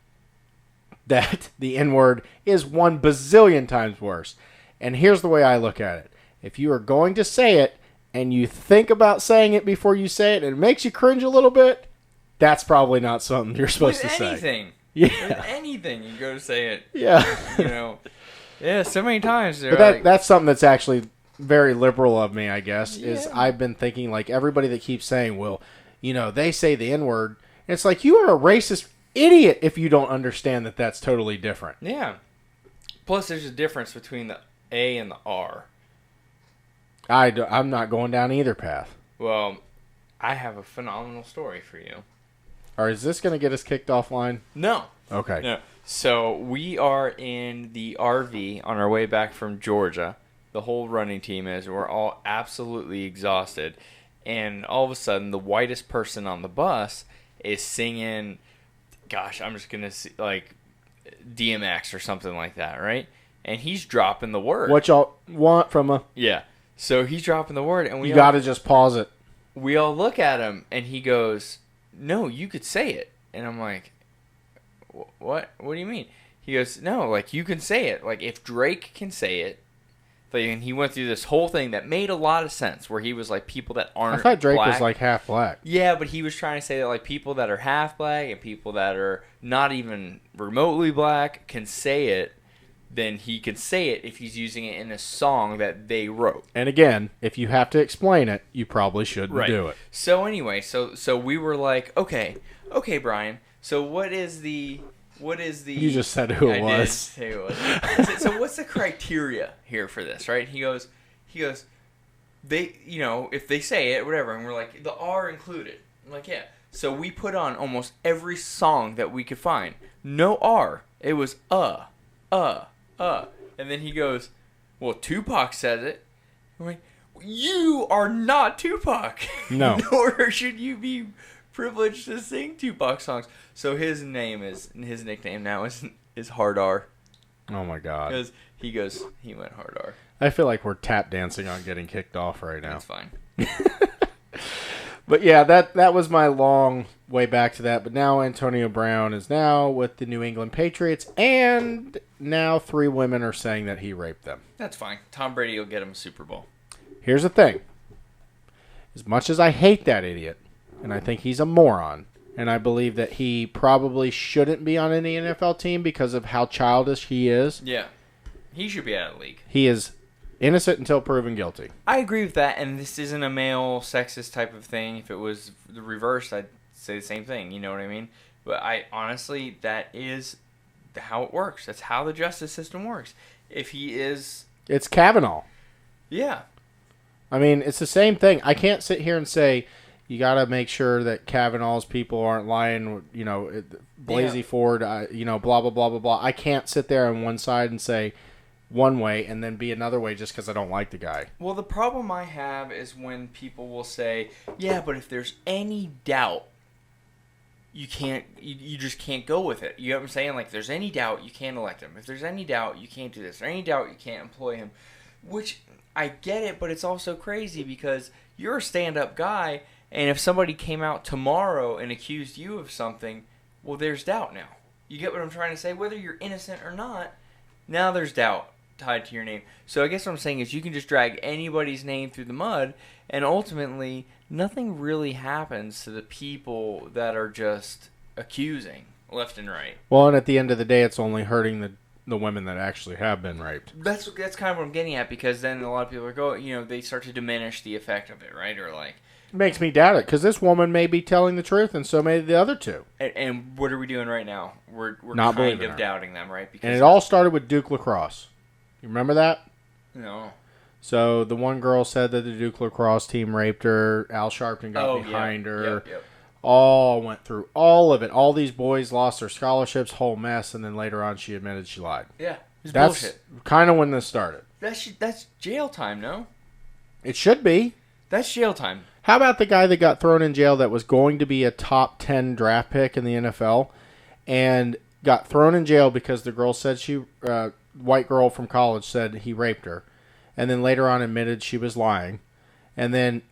that the N-word is 1 bazillion times worse. And here's the way I look at it. If you are going to say it, and you think about saying it before you say it, and it makes you cringe a little bit, that's probably not something you're supposed With to say. anything. Yeah. With anything, you go to say it. Yeah. You know. Yeah, so many times. But that's something that's actually very liberal of me, I guess, is Yeah. I've been thinking, like, everybody that keeps saying, well, they say the N-word, It's like, you are a racist idiot if you don't understand that that's totally different. Yeah. Plus, there's a difference between the A and the R. I'm not going down either path. Well, I have a phenomenal story for you. Or is this going to get us kicked offline? No. Okay. No. So we are in the RV on our way back from Georgia. The whole running team is. We're all absolutely exhausted. And all of a sudden, the whitest person on the bus is singing, gosh, I'm just going to see, like, DMX or something like that, right? And he's dropping the word. What y'all want from a... Yeah. So he's dropping the word. And you got to just pause it. We all look at him, and he goes, no, you could say it. And I'm like, what? What do you mean? He goes, no, like, you can say it. Like, if Drake can say it, like, and he went through this whole thing that made a lot of sense, where he was like, people that aren't I thought Drake black. was like half black. Yeah, but he was trying to say that, like, people that are half black and people that are not even remotely black can say it, then he can say it if he's using it in a song that they wrote. And again, if you have to explain it, you probably shouldn't do it. So anyway, so we were like, okay, Brian. So what is the You just said who it was. I did say who it was. So what's the criteria here for this, right? He goes, they, you know, if they say it, whatever, and we're like, the R included. I'm like, yeah. So we put on almost every song that we could find. No R. It was and then he goes, well, Tupac says it. I'm like, you are not Tupac. No. Nor should you be privileged to sing Tupac songs. So his nickname now is Hard R. Oh my God. Because he went Hard R. I feel like we're tap dancing on getting kicked off right now. That's fine. But yeah, that was my long way back to that. But now Antonio Brown is now with the New England Patriots, and now 3 women are saying that he raped them. That's fine. Tom Brady will get him a Super Bowl. Here's the thing. As much as I hate that idiot, and I think he's a moron, and I believe that he probably shouldn't be on any NFL team because of how childish he is. Yeah. He should be out of the league. He is innocent until proven guilty. I agree with that, and this isn't a male sexist type of thing. If it was the reverse, I'd say the same thing. You know what I mean? But I honestly, that is how it works. That's how the justice system works. If he is... It's Kavanaugh. Yeah. I mean, it's the same thing. I can't sit here and say, you got to make sure that Kavanaugh's people aren't lying, you know, Blasey Ford, you know, blah, blah, blah, blah, blah. I can't sit there on one side and say one way and then be another way just because I don't like the guy. Well, the problem I have is when people will say, yeah, but if there's any doubt, you just can't go with it. You know what I'm saying? Like, if there's any doubt, you can't elect him. If there's any doubt, you can't do this. If there's any doubt, you can't employ him. Which, I get it, but it's also crazy because you're a stand-up guy, and if somebody came out tomorrow and accused you of something, well, there's doubt now. You get what I'm trying to say? Whether you're innocent or not, now there's doubt tied to your name. So I guess what I'm saying is you can just drag anybody's name through the mud, and ultimately nothing really happens to the people that are just accusing left and right. Well, and at the end of the day, it's only hurting the women that actually have been raped. That's kind of what I'm getting at, because then a lot of people are going, you know, they start to diminish the effect of it, right? Or like, it makes me doubt it, because this woman may be telling the truth, and so may the other 2. And what are we doing right now? We're not kind of doubting them, right? Because and it all started with Duke Lacrosse. You remember that? No. So the one girl said that the Duke Lacrosse team raped her. Al Sharpton got behind her. Yep. All went through all of it. All these boys lost their scholarships, whole mess, and then later on she admitted she lied. Yeah. That's bullshit. Kind of when this started. That's jail time, no? It should be. That's jail time. How about the guy that got thrown in jail that was going to be a top 10 draft pick in the NFL and got thrown in jail because the girl said white girl from college said he raped her, and then later on admitted she was lying, and then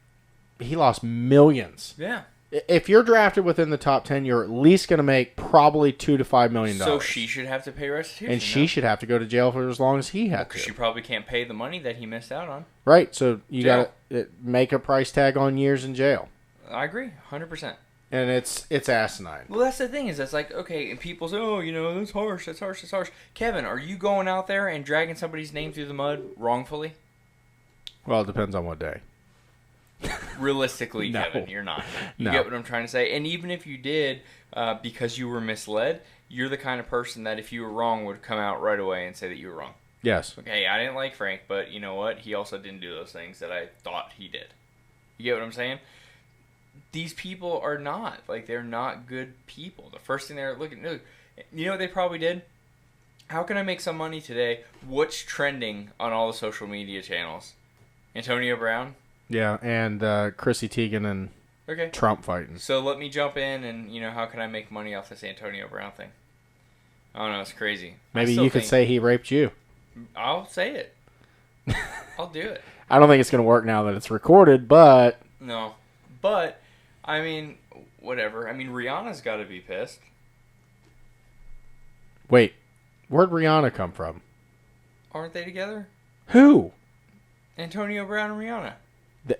he lost millions. Yeah. If you're drafted within the top 10, you're at least going to make probably $2 to $5 million. So she should have to pay restitution. And she should have to go to jail for as long as he had to. Because she probably can't pay the money that he missed out on. Right. So you got to make a price tag on years in jail. I agree, 100%. And it's asinine. Well, that's the thing is, that's like, okay, and people say, oh, you know, that's harsh. Kevin, are you going out there and dragging somebody's name through the mud wrongfully? Well, it depends on what day. Realistically, No. Kevin, you're not. You No. get what I'm trying to say? And even if you did, because you were misled, you're the kind of person that if you were wrong would come out right away and say that you were wrong. Yes. Okay, I didn't like Frank, but you know what? He also didn't do those things that I thought he did. You get what I'm saying? These people are not. Like, they're not good people. The first thing they're looking... You know what they probably did? How can I make some money today? What's trending on all the social media channels? Antonio Brown? Yeah, and Chrissy Teigen and Okay. Trump fighting. So let me jump in and, how can I make money off this Antonio Brown thing? I don't know, it's crazy. Maybe you could say he raped you. I'll say it. I'll do it. I don't think it's going to work now that it's recorded, but... No. But, I mean, whatever. I mean, Rihanna's got to be pissed. Wait, where'd Rihanna come from? Aren't they together? Who? Antonio Brown and Rihanna.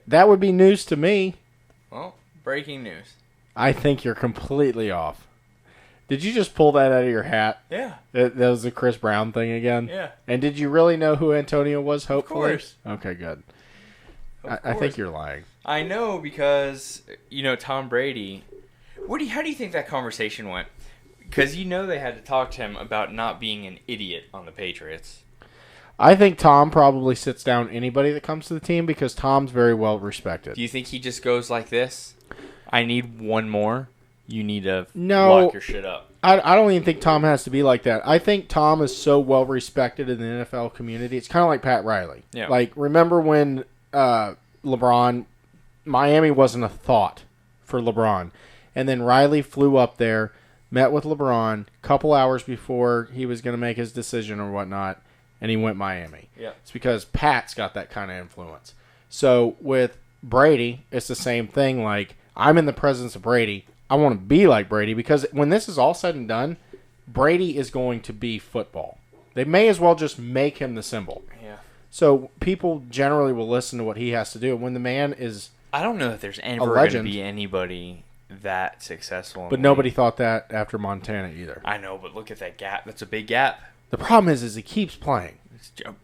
That would be news to me. Well, breaking news. I think you're completely off. Did you just pull that out of your hat? Yeah. That was the Chris Brown thing again? Yeah. And did you really know who Antonio was, hopefully? Of course. Okay, good. Of I think course. you're lying. I know because, Tom Brady. How do you think that conversation went? Because they had to talk to him about not being an idiot on the Patriots. I think Tom probably sits down anybody that comes to the team because Tom's very well respected. Do you think he just goes like this? I need one more. You need to No. lock your shit up. I don't even think Tom has to be like that. I think Tom is so well respected in the NFL community. It's kind of like Pat Riley. Yeah. Like, remember when LeBron, Miami wasn't a thought for LeBron. And then Riley flew up there, met with LeBron a couple hours before he was going to make his decision or whatnot, and he went Miami. Yeah. It's because Pat's got that kind of influence. So with Brady, it's the same thing. Like, I'm in the presence of Brady. I want to be like Brady because when this is all said and done, Brady is going to be football. They may as well just make him the symbol. Yeah. So people generally will listen to what he has to do. When the man is, I don't know if there's ever going to legend. be anybody that successful. In but the nobody league. thought that after Montana either. I know, but look at that gap. That's a big gap. The problem is he keeps playing. It's Joe,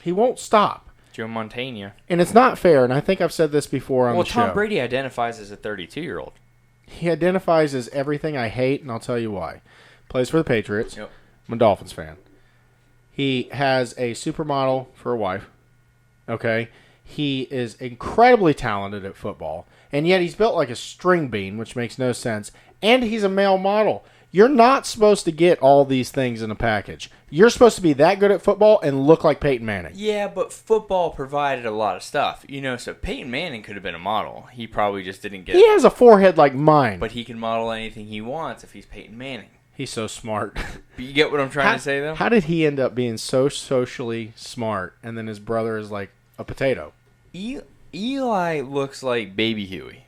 He won't stop. Joe Montana. And it's not fair, and I think I've said this before on the show. Tom Brady identifies as a 32-year-old. He identifies as everything I hate, and I'll tell you why. Plays for the Patriots. Yep. I'm a Dolphins fan. He has a supermodel for a wife. Okay? He is incredibly talented at football, and yet he's built like a string bean, which makes no sense. And he's a male model. You're not supposed to get all these things in a package. You're supposed to be that good at football and look like Peyton Manning. Yeah, but football provided a lot of stuff. So Peyton Manning could have been a model. He probably just didn't get He has a forehead like mine. But he can model anything he wants if he's Peyton Manning. He's so smart. But you get what I'm trying to say, though? How did he end up being so socially smart, and then his brother is like a potato? Eli looks like Baby Huey.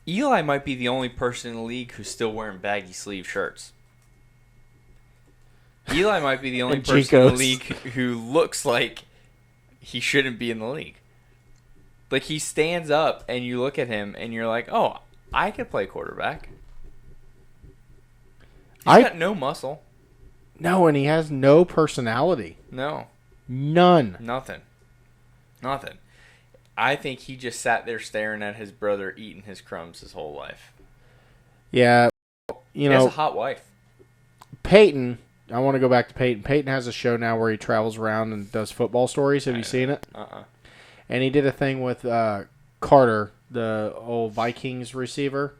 Eli might be the only person in the league who's still wearing baggy sleeve shirts. Eli might be the only And person in the Chico's. league who looks like he shouldn't be in the league. Like, he stands up and you look at him and you're like, oh, I could play quarterback. He's got no muscle. No, and he has no personality. No. None. Nothing. I think he just sat there staring at his brother eating his crumbs his whole life. Yeah, He has a hot wife. Peyton, I want to go back to Peyton. Peyton has a show now where he travels around and does football stories. Have you seen it? And he did a thing with Carter, the old Vikings receiver.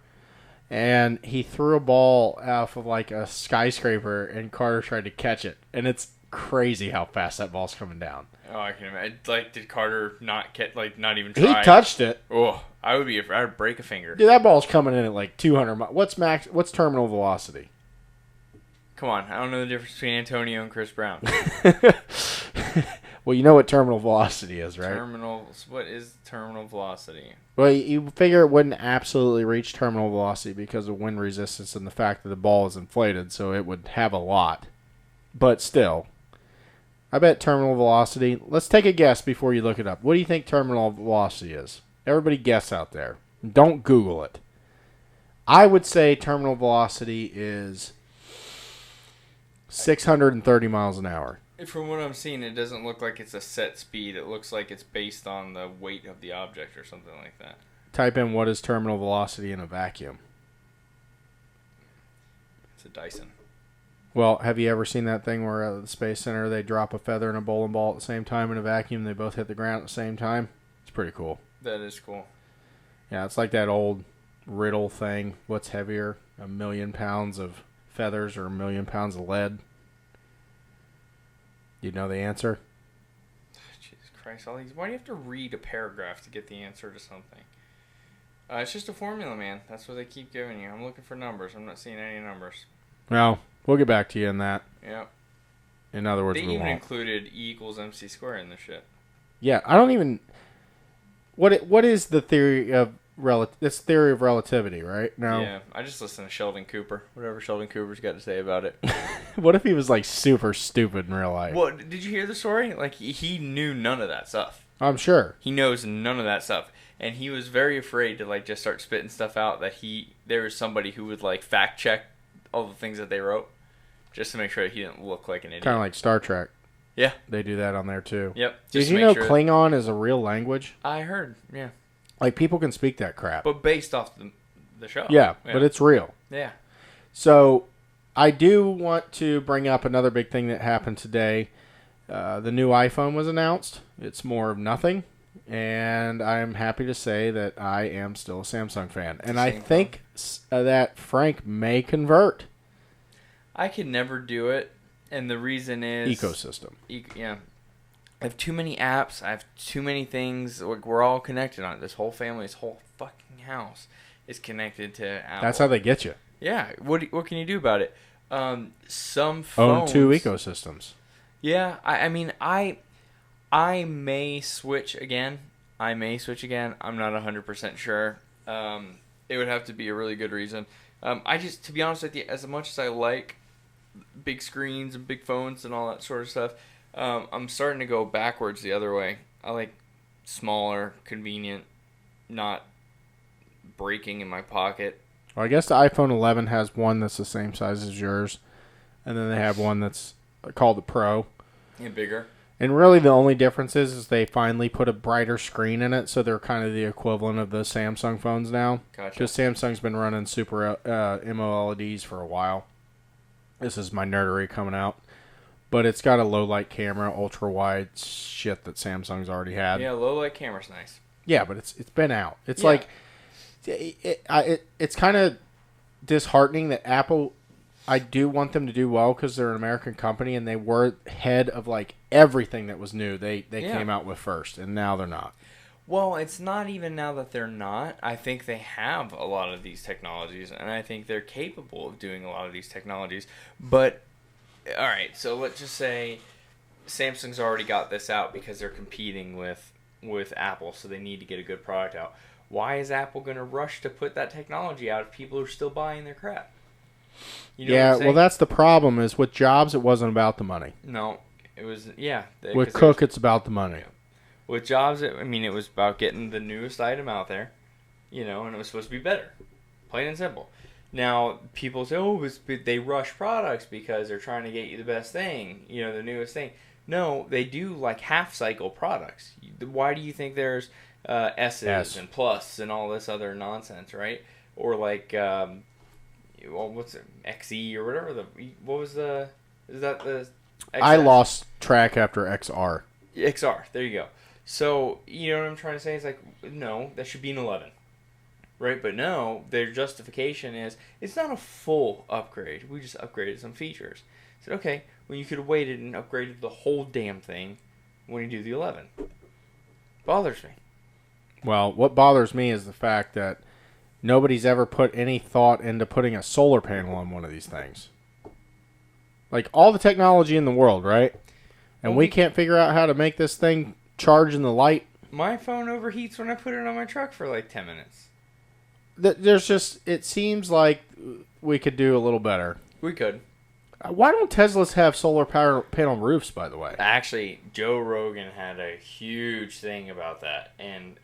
And he threw a ball off of like a skyscraper, and Carter tried to catch it. And it's crazy how fast that ball's coming down. Oh, I can imagine. Like, did Carter not not even try? He touched it. Oh, I would be afraid. I'd break a finger. Dude, that ball's coming in at like 200 miles. What's terminal velocity? Come on, I don't know the difference between Antonio and Chris Brown. Well, you know what terminal velocity is, right? What is terminal velocity? Well, you figure it wouldn't absolutely reach terminal velocity because of wind resistance and the fact that the ball is inflated, so it would have a lot. But still, I bet terminal velocity. Let's take a guess before you look it up. What do you think terminal velocity is? Everybody guess out there. Don't Google it. I would say terminal velocity is 630 miles an hour. From what I'm seeing, it doesn't look like it's a set speed. It looks like it's based on the weight of the object or something like that. Type in what is terminal velocity in a vacuum. It's a Dyson. Well, have you ever seen that thing where at the Space Center they drop a feather and a bowling ball at the same time in a vacuum? They both hit the ground at the same time. It's pretty cool. That is cool. Yeah, it's like that old riddle thing. What's heavier, 1,000,000 pounds of feathers or 1,000,000 pounds of lead? You know the answer? Jesus Christ! All these. Why do you have to read a paragraph to get the answer to something? It's just a formula, man. That's what they keep giving you. I'm looking for numbers. I'm not seeing any numbers. Well, we'll get back to you in that. Yeah. In other words, They we even won't. included E equals MC squared in the shit. Yeah, I don't even. What is the theory of It's theory of relativity, right? No. Yeah, I just listen to Sheldon Cooper. Whatever Sheldon Cooper's got to say about it. What if he was like super stupid in real life? Well, did you hear the story? Like he knew none of that stuff. I'm sure. He knows none of that stuff, and he was very afraid to like just start spitting stuff out that there was somebody who would like fact check all the things that they wrote, just to make sure he didn't look like an idiot. Kind of like Star Trek. Yeah. They do that on there too. Yep. Did you know Klingon is a real language? I heard. Yeah. Like people can speak that crap. But based off the show. Yeah, but it's real. Yeah. So I do want to bring up another big thing that happened today. The new iPhone was announced. It's more of nothing. And I'm happy to say that I am still a Samsung fan. And I think that Frank may convert. I could never do it. And the reason is... Ecosystem. Yeah. I have too many apps. I have too many things. Like, we're all connected on it. This whole family, this whole fucking house is connected to Apple. That's how they get you. Yeah. What can you do about it? Some phones... Own two ecosystems. Yeah. I mean, I may switch again. I'm not 100% sure. It would have to be a really good reason. To be honest with you, as much as I like big screens and big phones and all that sort of stuff, I'm starting to go backwards the other way. I like smaller, convenient, not breaking in my pocket. Well, I guess the iPhone 11 has one that's the same size as yours, and then they have one that's called the Pro. And bigger. And really the only difference is they finally put a brighter screen in it, so they're kind of the equivalent of the Samsung phones now. Gotcha. Because Samsung's been running super MOLEDs for a while. This is my nerdery coming out. But it's got a low-light camera, ultra-wide shit that Samsung's already had. Yeah, low-light camera's nice. Yeah, but it's been out. It's like... It's kind of disheartening that Apple... I do want them to do well because they're an American company and they were head of like everything that was new. They came out with first, and now they're not. Well, it's not even now that they're not. I think they have a lot of these technologies, and I think they're capable of doing a lot of these technologies. But, all right, so let's just say Samsung's already got this out because they're competing with Apple, so they need to get a good product out. Why is Apple going to rush to put that technology out if people are still buying their crap? You know yeah, well, that's the problem. Is with Jobs, it wasn't about the money. No, it was With Cook, it's about the money. Yeah. With Jobs, it was about getting the newest item out there, and it was supposed to be better, plain and simple. Now people say, they rush products because they're trying to get you the best thing, the newest thing. No, they do like half cycle products. Why do you think there's S's and Plus and all this other nonsense, right? Or like. What's it, XE or whatever is that the XS? I lost track after XR. XR, there you go. So, you know what I'm trying to say? It's like, no, that should be an 11. Right? But no, their justification is, it's not a full upgrade. We just upgraded some features. I said, okay, well, you could have waited and upgraded the whole damn thing when you do the 11. Bothers me. Well, what bothers me is the fact that nobody's ever put any thought into putting a solar panel on one of these things. Like, all the technology in the world, right? And we can't figure out how to make this thing charge in the light. My phone overheats when I put it on my truck for like 10 minutes. It seems like we could do a little better. We could. Why don't Teslas have solar panel roofs, by the way? Actually, Joe Rogan had a huge thing about that, and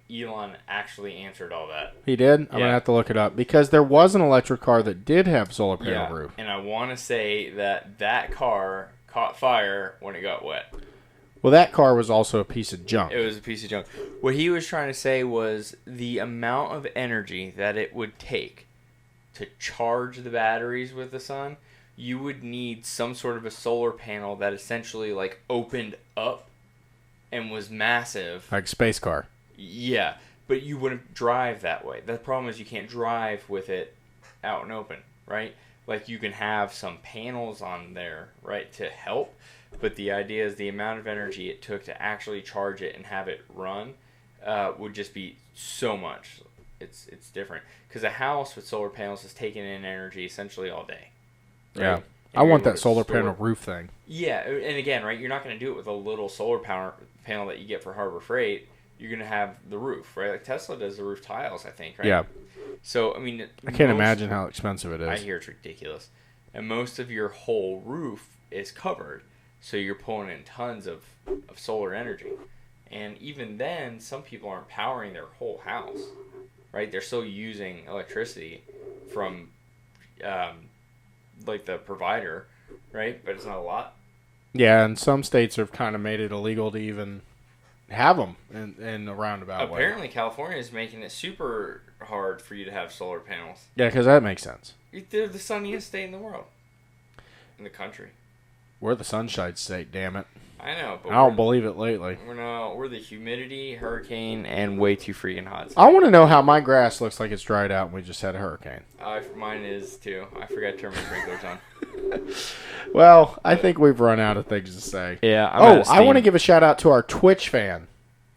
Elon actually answered all that. He did? I'm going to have to look it up. Because there was an electric car that did have solar panel roof. And I want to say that car caught fire when it got wet. Well, that car was also a piece of junk. It was a piece of junk. What he was trying to say was the amount of energy that it would take to charge the batteries with the sun, you would need some sort of a solar panel that essentially like opened up and was massive. Like a space car. Yeah, but you wouldn't drive that way. The problem is you can't drive with it out and open, right? Like you can have some panels on there, right, to help. But the idea is the amount of energy it took to actually charge it and have it run would just be so much. It's different. Because a house with solar panels is taking in energy essentially all day. Right? Yeah. And I you're want able that to solar store- panel roof thing. Yeah, and again, right, you're not going to do it with a little solar panel that you get for Harbor Freight. You're going to have the roof, right? Like Tesla does the roof tiles, I think, right? Yeah. So, I mean... I can't imagine how expensive it is. I hear it's ridiculous. And most of your whole roof is covered. So you're pulling in tons of solar energy. And even then, some people aren't powering their whole house, right? They're still using electricity from, like, the provider, right? But it's not a lot. Yeah, and some states have kind of made it illegal to even have them in a roundabout way. Apparently, California is making it super hard for you to have solar panels. Yeah, because that makes sense. They're the sunniest state in the world. In the country. We're the sunshine state, damn it. I know, but I don't believe it lately. we're the humidity, hurricane, and way too freaking hot. I want to know how my grass looks like it's dried out and we just had a hurricane. Mine is too. I forgot to turn my sprinklers on. Well, I think we've run out of things to say. Yeah. I'm out of I want to steam. give a shout out to our Twitch fan.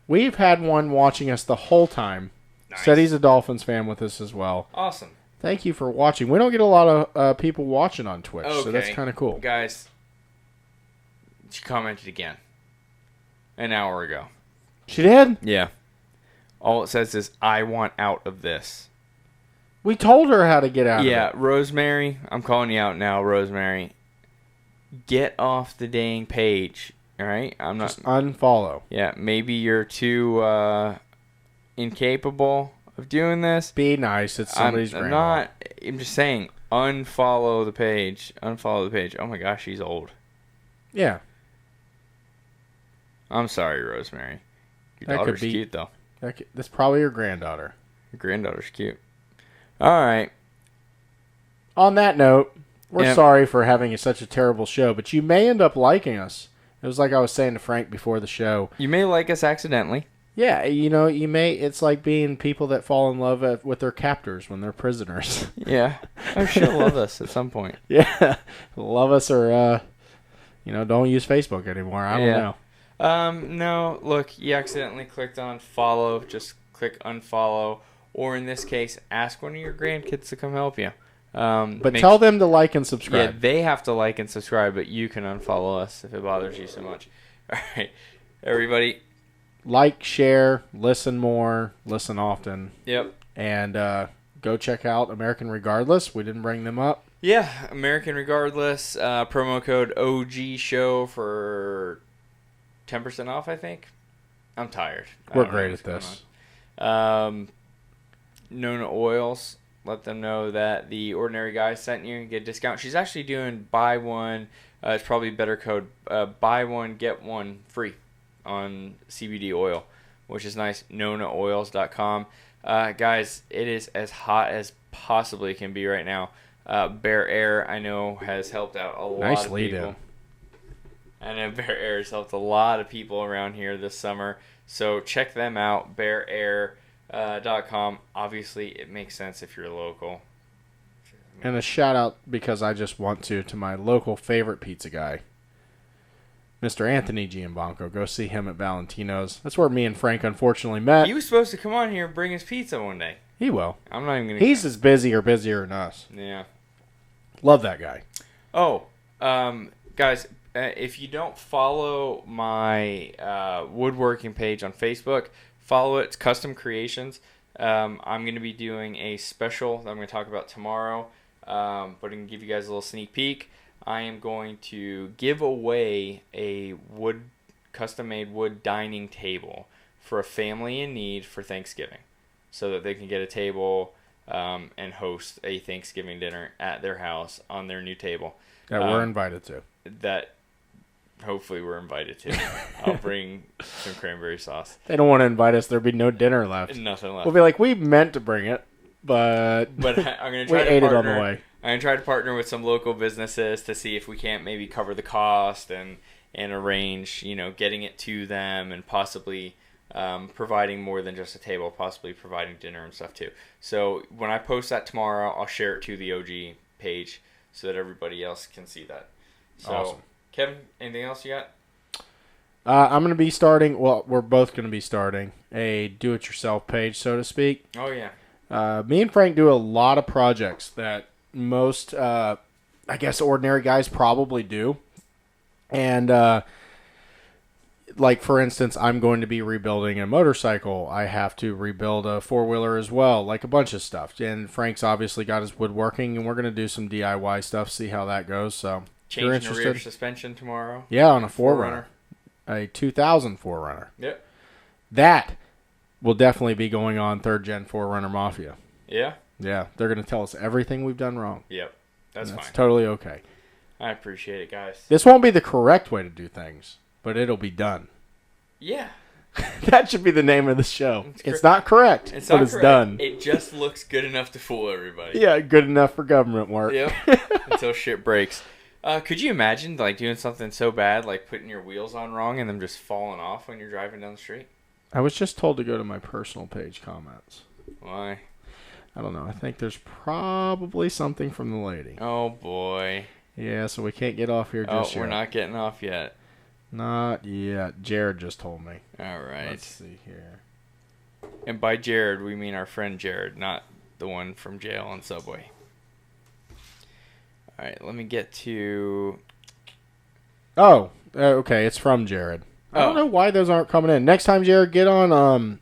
We've had one watching us the whole time. Nice. Said he's a Dolphins fan with us as well. Awesome. Thank you for watching. We don't get a lot of people watching on Twitch, so that's Okay. kind of cool. Guys, she commented again. An hour ago. She did? Yeah. All it says is, I want out of this. We told her how to get out Yeah, of it. Rosemary, I'm calling you out now, Rosemary. Get off the dang page. All right? I'm not. Just unfollow. Yeah, maybe you're too incapable of doing this. Be nice. It's somebody's I'm grandma. not. I'm just saying, unfollow the page. Unfollow the page. Oh my gosh, she's old. Yeah. I'm sorry, Rosemary. Your That could daughter's be- cute though. That's probably your granddaughter. Your granddaughter's cute. All right. On that note, we're Yep. sorry for having such a terrible show, but you may end up liking us. It was like I was saying to Frank before the show. You may like us accidentally. Yeah, you may. It's like being people that fall in love with their captors when they're prisoners. Yeah. Oh, she'll love us at some point. Yeah, love us or don't use Facebook anymore. I don't Yeah. know. No, look, you accidentally clicked on follow. Just click unfollow. Or in this case, ask one of your grandkids to come help you. But tell them to like and Yeah, subscribe. they have to like and subscribe, but you can unfollow us if it bothers you so much. All right, everybody. Like, share, listen more, listen often, Yep. and go check out American Regardless. We didn't bring them up. Yeah, American Regardless. Promo code OG Show for 10% off, I think. I'm tired. I We're don't know great what's at going this. on. Nona Oils. Let them know that the Ordinary Guy sent you and get a discount. She's actually doing buy one. It's probably a better code. Buy one, get one free on CBD oil, which is nice. NonaOils.com. Guys, it is as hot as possibly can be right now. Bear Air, I know, has helped out a lot Nice of lead people. in. I know Bear Air has helped a lot of people around here this summer. So check them out, bearair.com. Obviously, it makes sense if you're local. And a shout out, because I just want to my local favorite pizza guy, Mr. Anthony Giambanco. Go see him at Valentino's. That's where me and Frank unfortunately met. He was supposed to come on here and bring us pizza one day. He will. I'm not even going to... He's as busy or busier than us. Yeah. Love that guy. Oh, guys, if you don't follow my woodworking page on Facebook, follow it. It's Custom Creations. I'm going to be doing a special that I'm going to talk about tomorrow, but I can give you guys a little sneak peek. I am going to give away a custom-made wood dining table for a family in need for Thanksgiving, so that they can get a table and host a Thanksgiving dinner at their house on their new table. That we're invited to. That Hopefully we're invited to. I'll bring some cranberry sauce. They don't want to invite us. There'd be no dinner left. Nothing left. We'll be like, we meant to bring it, but I'm gonna we try to ate it partner. on the way. I'm gonna try to partner with some local businesses to see if we can't maybe cover the cost and arrange, getting it to them and possibly providing more than just a table, possibly providing dinner and stuff too. So when I post that tomorrow, I'll share it to the OG page so that everybody else can see that. So, Awesome. Kevin, anything else you got? I'm going to be starting, well, we're both going to be starting a do-it-yourself page, so to speak. Oh, yeah. Me and Frank do a lot of projects that most, I guess, ordinary guys probably do. And, like, for instance, I'm going to be rebuilding a motorcycle. I have to rebuild a four-wheeler as well, like a bunch of stuff. And Frank's obviously got his woodworking, and we're going to do some DIY stuff, see how that goes. So, if you're Changing the rear interested, suspension tomorrow. yeah, on a 4Runner. A 2000 4Runner. Yep. That will definitely be going on 3rd Gen 4Runner Mafia. Yeah? Yeah, they're going to tell us everything we've done wrong. Yep. That's fine. Totally okay. I appreciate it, guys. This won't be the correct way to do things, but it'll be done. Yeah. That should be the name of the show. It's It's not correct, It's but not it's correct. done. It just looks good enough to fool everybody. Yeah, good enough for government work. Yep. Until shit breaks. Could you imagine doing something so bad, like putting your wheels on wrong and them just falling off when you're driving down the street? I was just told to go to my personal page comments. Why? I don't know. I think there's probably something from the lady. Oh boy. Yeah, so we can't get off here just yet. We're not getting off yet. Not yet. Jared just told me. All right. Let's see here. And by Jared, we mean our friend Jared, not the one from jail on Subway. All right, let me get to... Oh, okay. It's from Jared. I don't know why those aren't coming in. Next time, Jared, get on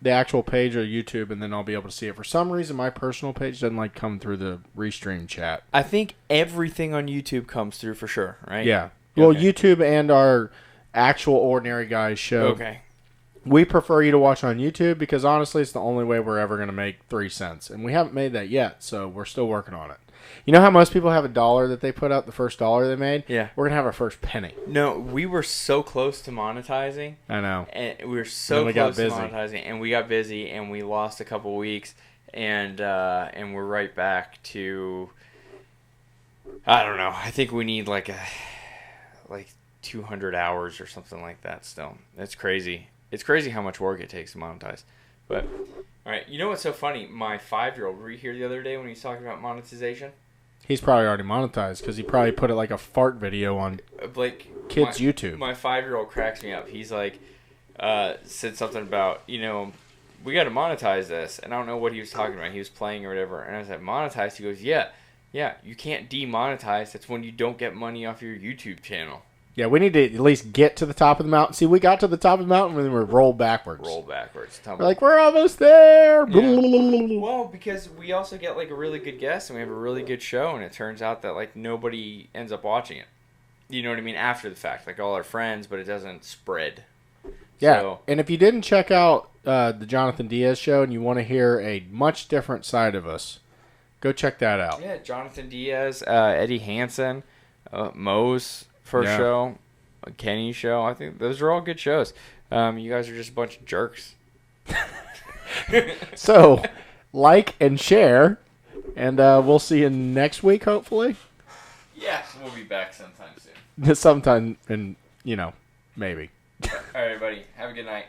the actual page of YouTube, and then I'll be able to see it. For some reason, my personal page doesn't come through the Restream chat. I think everything on YouTube comes through for sure, right? Yeah. Well, Okay. YouTube and our actual Ordinary Guys show. Okay. We prefer you to watch on YouTube because, honestly, it's the only way we're ever going to make 3 cents. And we haven't made that yet, so we're still working on it. You know how most people have $1 that they put out, the first $1 they made? Yeah. We're going to have our first penny. No, we were so close to monetizing. I know. And we were so close to monetizing, and we got busy, and we lost a couple weeks, and we're right back to, I don't know. I think we need like 200 hours or something like that still. It's crazy. It's crazy how much work it takes to monetize. But, all right, you know what's so funny? My 5-year-old, were you here the other day when he was talking about monetization? He's probably already monetized because he probably put it like a fart video on Blake, kids' YouTube. My 5-year-old cracks me up. He's like, said something about, we got to monetize this. And I don't know what he was talking about. He was playing or whatever. And I was like, monetize? He goes, yeah, you can't demonetize. That's when you don't get money off your YouTube channel. Yeah, we need to at least get to the top of the mountain. See, we got to the top of the mountain and then we roll backwards. We're like, we're almost there. Yeah. Well, because we also get like a really good guest and we have a really good show, and it turns out that like nobody ends up watching it. You know what I mean? After the fact, like all our friends, but it doesn't spread. Yeah, So, and if you didn't check out the Jonathan Diaz show and you want to hear a much different side of us, go check that out. yeah, Jonathan Diaz, Eddie Hansen, Moe's first show, Kenny's show. I think those are all good shows. You guys are just a bunch of jerks. So, like and share, and we'll see you next week, hopefully. Yes, we'll be back sometime soon. Sometime, and maybe. All right, everybody. Have a good night.